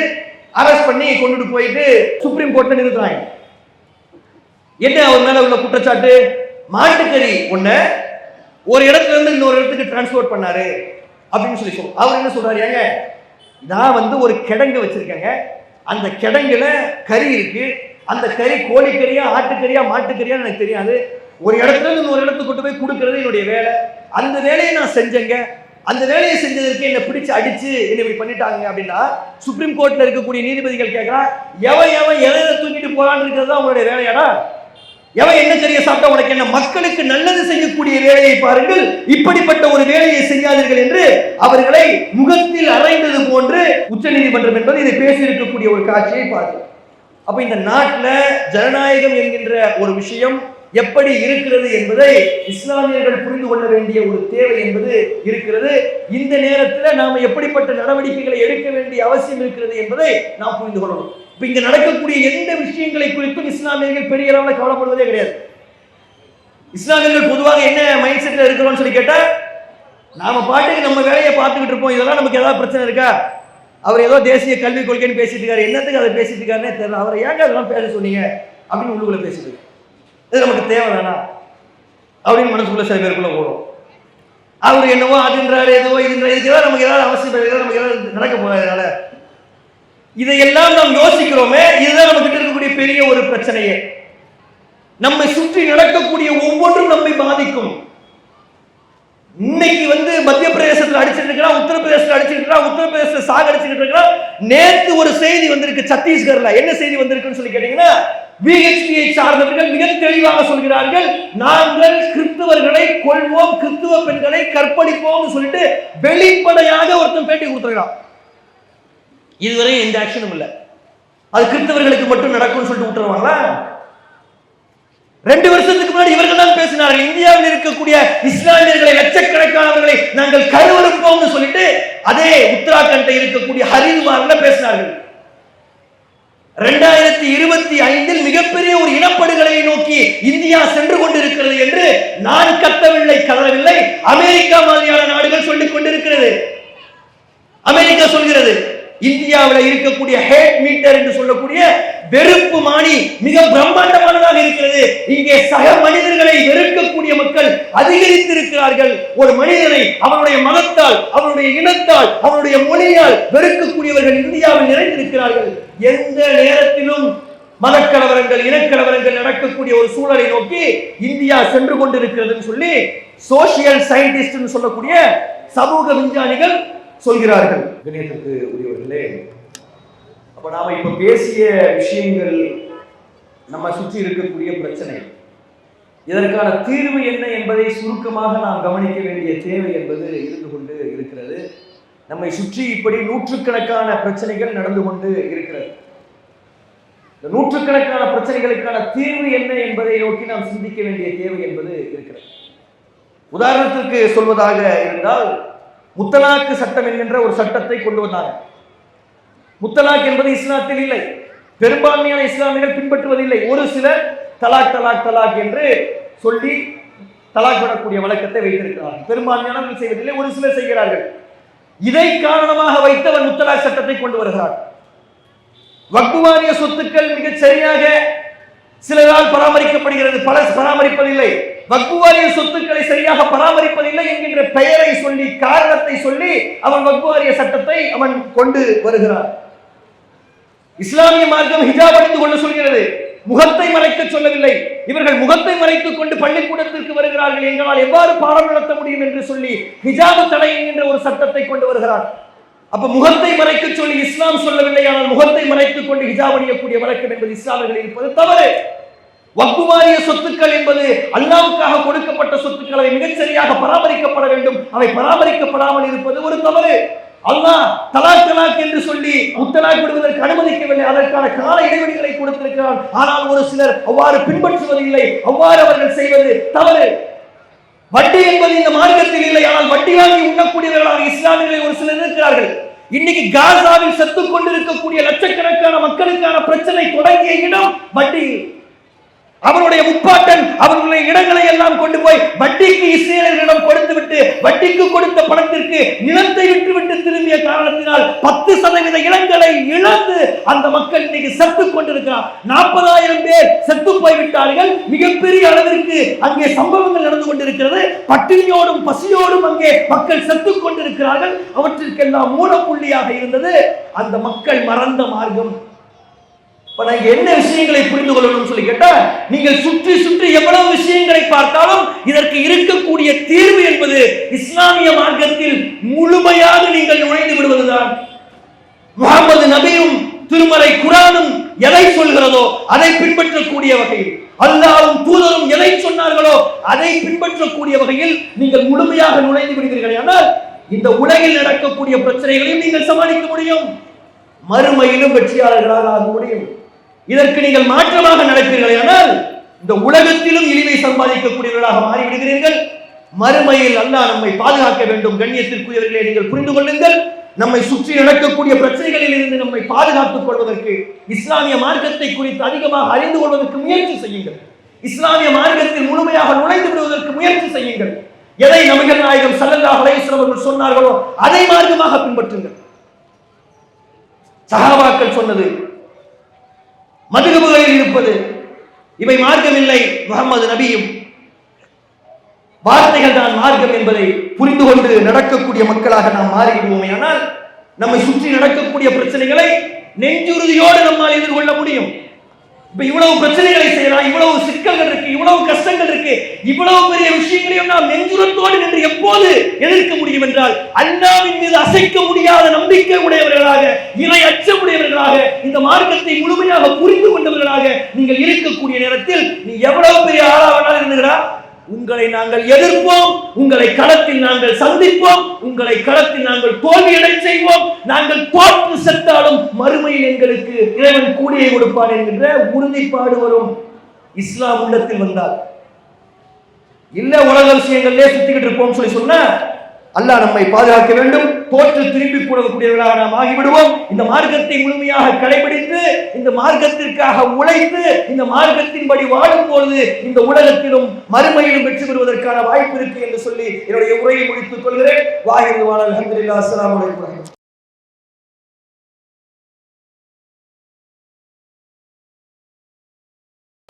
அரெஸ்ட் பண்ணி கொண்டுட்டு போயிட்டு சுப்ரீம் கோர்ட்ல நிறுத்துறாங்க. என்ன அவர் மேல உள்ள குற்றச்சாட்டு? மாட்டுக்கறி ஒண்ண ஒரு இடத்துல இருந்து இன்னொரு இடத்துக்கு டிரான்ஸ்போர்ட் பண்ணாரு அப்படின்னு சொல்லி சொல்லுவோம். அவர் என்ன சொல்றாரு? ஏங்க, நான் ஒரு கிடங்கு வச்சிருக்கேங்க, அந்த கிடங்குல கறி இருக்கு, அந்த கறி கோழிக்கறியா ஆட்டுக்கறியா மாட்டுக்கறியா எனக்கு தெரியாது, ஒரு இடத்துல இருந்து ஒரு இடத்துக்கு கொண்டு போய் கொடுக்கறது என்னுடைய வேலை, அந்த வேலையை நான் செஞ்சேங்க, அந்த வேலையை செஞ்சதற்கு என்ன பிடிச்சு அடிச்சு என்ன இப்படி பண்ணிட்டாங்க அப்படின்னா சுப்ரீம் கோர்ட்ல இருக்கக்கூடிய நீதிபதிகள் கேட்கிறான், எவன் எவன் எதை தூக்கிட்டு போறான்னு இருக்கிறது தான் அவங்களுடைய வேலையாடா? எவன் என்ன கறியை சாப்பிட்டா உனக்கு என்ன? மக்களுக்கு நல்லது செய்யக்கூடிய வேலையை பாருங்கள், இப்படிப்பட்ட ஒரு வேலையை செய்யாதீர்கள் என்று அவர்களை முகத்தில் அறைந்தது போன்று உச்ச நீதிமன்றம் என்பது இதை பேசியிருக்கக்கூடிய ஒரு காட்சியை பார்க்கிறோம். அப்ப இந்த நாட்டில் ஜனநாயகம் என்கின்ற ஒரு விஷயம் எப்படி இருக்கிறது என்பதை இஸ்லாமியர்கள் புரிந்து கொள்ள வேண்டிய ஒரு தேவை என்பது இருக்கிறது. இந்த நேரத்தில் நாம் எப்படிப்பட்ட நடவடிக்கைகளை எடுக்க வேண்டிய அவசியம் இருக்கிறது என்பதை நாம் புரிந்து கொள்ளணும். இப்ப இங்க நடக்கக்கூடிய எந்த விஷயங்களை குறித்தும் இஸ்லாமியர்கள் பெரிய அளவில் கவலைப்படுவதே கிடையாது. இஸ்லாமியர்கள் பொதுவாக என்ன மைண்ட் செட்ல இருக்கிறோம்னு சொல்லி கேட்டா, நாம பாட்டுக்கு நம்ம வேலையை பார்த்துக்கிட்டு இருப்போம், இதெல்லாம் நமக்கு ஏதாவது பிரச்சனை இருக்கா? அவர் ஏதோ தேசிய கல்விக் கொள்கைன்னு பேசிட்டு இருக்காரு, என்னத்துக்கு அதை பேசிட்டு இருக்காருன்னே தெரியல, அவரை ஏங்க அதெல்லாம் பேச சொன்னீங்க அப்படின்னு உள்ளுக்குள்ள பேசிட்டு இருக்கு. இது நமக்கு தேவை வேணாம் அப்படின்னு மனசுக்குள்ள சில பேருக்குள்ள ஓடும். அவர் என்னவோ அதுன்றாரு, எதுவோ இதுன்றாரு, இதுக்கு நமக்கு ஏதாவது அவசியம், நமக்கு ஏதாவது நடக்க போறதுனால இதையெல்லாம் நாம் யோசிக்கிறோமே, இதுதான் நம்ம கிட்ட இருக்கக்கூடிய பெரிய ஒரு பிரச்சனையே. நம்மை சுற்றி நடக்கக்கூடிய ஒவ்வொன்றும் நம்மை பாதிக்கும். இன்னைக்கு மத்திய பிரதேசத்தில் அடிச்சிட்டு இருக்கிறான், உத்தரப்பிரதேசத்தில் அடிச்சிட்டு இருக்கிறான், உத்தரப்பிரதேச சாகடிச்சுட்டு இருக்கிறான். நேற்று ஒரு செய்தி வந்திருக்கு சத்தீஸ்கர்ல. என்ன செய்தி வந்திருக்குன்னு சொல்லி கேட்டீங்கன்னா, விஹெச்பியை சார்ந்தவர்கள் மிக தெளிவாக சொல்கிறார்கள், நாங்கள் கிறிஸ்தவர்களை கொள்வோம், கிறிஸ்துவ பெண்களை கற்பழிப்போம் சொல்லிட்டு வெளிப்படையாக ஒருத்தன் பேட்டி கொடுத்துருக்கான். இதுவரை எந்த ஆக்ஷனும் இல்லை. அது கிறிஸ்தவர்களுக்கு மட்டும் நடக்கும்னு சொல்லிட்டு விட்டுருவாங்களா? 2 வருஷத்துக்கு முன்னாடி இவர்கள் தான் பேசினார்கள், இந்தியாவில் இருக்கக்கூடிய இஸ்லாமியர்களை லட்சக்கணக்கானவர்களை நாங்கள் கருவறுப்போம் சொல்லிட்டு அதே உத்தராகண்ட்ல இருக்கக்கூடிய ஹரித்வார்ல பேசினார்கள். 2025 மிகப்பெரிய ஒரு இனப்படுகொலையை நோக்கி இந்தியா சென்று கொண்டிருக்கிறது என்று நான் கத்தவில்லை, கதறவில்லை, அமெரிக்கா மாதிரியான நாடுகள் சொல்லிக் கொண்டிருக்கிறது. அமெரிக்கா சொல்கிறது, இந்தியாவில் இருக்கக்கூடிய ஹேட் மீட்டர் என்று சொல்லக்கூடிய வெறுப்பு மானி மிக பிரம்மாண்டமானதாக இருக்கிறது. இங்கே சக மனிதர்களை வெறுக்கக்கூடிய மக்கள் அதிகரித்திருக்கிறார்கள். ஒரு மனிதனை அவனுடைய மதத்தால், அவனுடைய இனத்தால், அவனுடைய மொழியால் வெறுக்கக்கூடியவர்கள் இந்தியாவில் நிறைந்திருக்கிறார்கள். எந்த நேரத்திலும் மதக்கலவரங்கள், இனக்கலவரங்கள் நடக்கக்கூடிய ஒரு சூழலை நோக்கி இந்தியா சென்று கொண்டிருக்கிறது சொல்லி சோசியல் சயின்டிஸ்ட் சொல்லக்கூடிய சமூக விஞ்ஞானிகள் சொல்கிறார்கள். கணியத்திற்கு உரியவர்களே, அப்ப நாம இப்ப பேசிய விஷயங்கள் நம்ம சுற்றி இருக்கக்கூடிய பிரச்சனை, இதற்கான தீர்வு என்ன என்பதை சுருக்கமாக நாம் கவனிக்க வேண்டிய தேவை என்பது இருந்து கொண்டு இருக்கிறது. நம்மை சுற்றி இப்படி நூற்றுக்கணக்கான பிரச்சனைகள் நடந்து கொண்டு இருக்கிறது. இந்த நூற்றுக்கணக்கான பிரச்சனைகளுக்கான தீர்வு என்ன என்பதை நோக்கி நாம் சிந்திக்க வேண்டிய தேவை என்பது இருக்கிறது. உதாரணத்திற்கு சொல்வதாக இருந்தால், முத்தலாக்கு சட்டம் என்கின்ற ஒரு சட்டத்தை கொண்டு வந்தாங்க. முத்தலாக் என்பது இஸ்லாத்தில் இல்லை, பெரும்பான்மையான இஸ்லாமியர்கள் பின்பற்றுவதில்லை. ஒரு சிலர் தலாக் தலாக் தலாக் என்று சொல்லி தலாக் விடக்கூடிய வழக்கத்தை வைத்திருக்கிறார்கள். பெரும்பான்மையானவர்கள் செய்வதில்லை, ஒரு சிலர் செய்கிறார்கள். இதை காரணமாக வைத்து அவர் முத்தலாக் சட்டத்தை கொண்டு வருகிறார். வக்ஃப் வாரிய சொத்துக்கள் மிகச் சரியாக சிலரால் பராமரிக்கப்படுகிறது, பலர் பராமரிப்பதில்லை. வக்ஃப் வாரிய சொத்துக்களை சரியாக பராமரிப்பதில்லை என்கின்ற பெயரை சொல்லி, காரணத்தை சொல்லி அவன் வக்ஃப் வாரிய சட்டத்தை அவன் கொண்டு வருகிறான். இஸ்லாமிய மார்க்கம் ஹிஜாப் அணிந்து கொள்ள சொல்கிறது, முகத்தை மறைக்க சொல்லவில்லை. இவர்கள் முகத்தை மறைத்துக் கொண்டு பள்ளிக்கூடத்திற்கு வருகிறார்கள், எங்களால் எவ்வாறு பாடம் நடத்த முடியும் என்று சொல்லி ஹிஜாப் தடை என்கின்ற ஒரு சட்டத்தை கொண்டு வருகிறார். அப்ப முகத்தை மறைக்க சொல்லி இஸ்லாம் சொல்லவில்லை, ஆனால் முகத்தை மறைத்துக் கொண்டு ஹிஜாப் அணியக்கூடிய வழக்கம் என்பது இஸ்லாமியர்கள் இருப்பது தவறு. வக்ஃப் வாரிய சொத்துக்கள் என்பது அல்லாஹ்வுக்காக கொடுக்கப்பட்ட சொத்துக்கள், அவை மிகச் சரியாக பராமரிக்கப்பட வேண்டும். அவை பராமரிக்கப்படாமல் இருப்பது ஒரு தவறு. அல்லாஹ் தலாக் தலாக் என்று சொல்லி முத்தலாக் விடுவதற்கு அனுமதிக்கவில்லை, அதற்கான கால இடைவெளிகளை கொடுத்திருக்கிறான். ஆனால் ஒரு சிலர் அவ்வாறு பின்பற்றுவதில்லை, அவ்வாறு அவர்கள் செய்வது தவறு. வட்டி என்பது இந்த மார்க்கத்தில் இல்லை, ஆனால் வட்டி வாங்கி உண்ணக்கூடியவர்களாக இஸ்லாமியர்கள் ஒரு சிலர் இருக்கிறார்கள். இன்னைக்கு காசாவில் செத்துக் கொண்டிருக்கக்கூடிய லட்சக்கணக்கான மக்களுக்கான பிரச்சனை தொடங்கிய இடம் வட்டி. அவனுடைய முப்பாட்டன் அவர்களுடைய இடங்களை எல்லாம் கொண்டு போய் வட்டிக்கு இஸ்ரேலர்களிடம் கொடுத்துவிட்டு வட்டிக்கு கொடுத்த பணத்திற்கு நிலத்தை விட்டுவிட்டு திரும்பிய காரணத்தினால் 10% இடங்களை இழந்து அந்த மக்கள் இன்னைக்கு செத்துக் கொண்டிருக்கிறார். 40,000 பேர் செத்து போய்விட்டார்கள். மிகப்பெரிய அளவிற்கு அங்கே சம்பவங்கள் நடந்து கொண்டிருக்கிறது. பட்டினியோடும் பசியோடும் அங்கே மக்கள் செத்துக் கொண்டிருக்கிறார்கள். அவற்றிற்கெல்லாம் மூலப்புள்ளியாக இருந்தது அந்த மக்கள் மறந்த மார்க்கம். என்ன விஷயங்களை புரிந்து கொள்ளணும் சொல்லி கேட்டா, நீங்கள் சுற்றி சுற்றி எவ்வளவு விஷயங்களை பார்த்தாலும் இதற்கு இருக்கக்கூடிய தீர்வு என்பது இஸ்லாமிய மார்க்கத்தில் முழுமையாக நீங்கள் நுழைந்து விடுவதுதான். முஹம்மது நபியும் திருமறை குர்ஆனும் எதை சொல்கிறதோ அதை பின்பற்றக்கூடிய வகையில், அல்லாஹ்வும் தூதரும் எதை சொன்னார்களோ அதை பின்பற்றக்கூடிய வகையில் நீங்கள் முழுமையாக நுழைந்து விடுவீர்கள். ஆனால் இந்த உலகில் நடக்கக்கூடிய பிரச்சனைகளையும் நீங்கள் சமாளிக்க முடியும், மறுமையிலும் வெற்றியாளர்களாக ஆக முடியும். இதற்கு நீங்கள் மாற்றமாக நடப்பீர்கள் ஆனால் இந்த உலகத்திலும் இழிவை சம்பாதிக்கக்கூடியவர்களாக மாறிவிடுகிறீர்கள். மறுமையில் அல்லாஹ் நம்மை பாதுகாக்க வேண்டும். கண்ணியத்திற்குரியவர்களே, நீங்கள் புரிந்து கொள்ளுங்கள், நம்மை சுற்றி நடக்கக்கூடிய பிரச்சனைகளில் இருந்து நம்மை பாதுகாத்துக் கொள்வதற்கு இஸ்லாமிய மார்க்கத்தை குறித்து அதிகமாக அறிந்து கொள்வதற்கு முயற்சி செய்யுங்கள். இஸ்லாமிய மார்க்கத்தில் முழுமையாக நுழைந்து விடுவதற்கு முயற்சி செய்யுங்கள். எதை நபிகள் நாயகம் ஸல்லல்லாஹு அலைஹி வஸல்லம் அவர்கள் சொன்னார்களோ அதை மார்க்கமாக பின்பற்றுங்கள். சஹாபாக்கள் சொன்னது, மதுகபுகளில் இருப்பது இவை மார்க்கம் இல்லை, முஹம்மது நபியும் வார்த்தைகள் தான் மார்க்கம் என்பதை புரிந்து கொண்டு நடக்கக்கூடிய மக்களாக நாம் மாறிவிடுவோமே ஆனால் நம்மை சுற்றி நடக்கக்கூடிய பிரச்சனைகளை நெஞ்சுறுதியோடு நம்மால் எதிர்கொள்ள முடியும். இப்ப இவ்வளவு பிரச்சனைகளை செய்யலாம், இவ்வளவு சிக்கல்கள் இருக்கு, இவ்வளவு கஷ்டங்கள் இருக்கு, இவ்வளவு பெரிய விஷயங்களையும் நாம் நெஞ்சுரத்தோடு நின்று எப்போது எதிர்க்க முடியும் என்றால் அல்லாஹ்வின் மீது அசைக்க முடியாத நம்பிக்கை உடையவர்களாக, இறை அச்சமுடையவர்களாக, இந்த மார்க்கத்தை முழுமையாக புரிந்து கொண்டவர்களாக நீங்கள் இருக்கக்கூடிய நேரத்தில் நீ எவ்வளவு பெரிய ஆளாவனால் இருந்துகிறா, உங்களை நாங்கள் எதிர்ப்போம், உங்களை களத்தில் நாங்கள் சந்திப்போம், உங்களை களத்தில் நாங்கள் தோல்வியடை செய்வோம், நாங்கள் தோற்று செத்தாலும் மறுமையில் எங்களுக்கு இறைவன் கூலியை கொடுப்பான் என்கின்ற உறுதிப்பாடு வரும். இஸ்லாம் உள்ளத்தில் வந்தால் இல்ல உலக விஷயங்களிலே சுத்திக்கிட்டு இருப்போம் சொல்லி சொன்னா அல்லாஹ் நம்மை பாதுகாக்க வேண்டும். தோற்று திரும்பி கூடக்கூடியவர்களாக நாம் ஆகிவிடுவோம். இந்த மார்க்கத்தை முழுமையாக கடைபிடித்து இந்த மார்க்கத்திற்காக உழைத்து இந்த மார்க்கத்தின்படி வாழும் பொழுது இந்த உலகத்திலும் மறுமையிலும் வெற்றி பெறுவதற்கான வாய்ப்பு இருக்கு என்று சொல்லி என்னுடைய உரையை முடித்துக் கொள்கிறேன். வாஹிது வாலல் அல்ஹம்துலில்லாஹ். அஸ்ஸலாமு அலைக்கும்.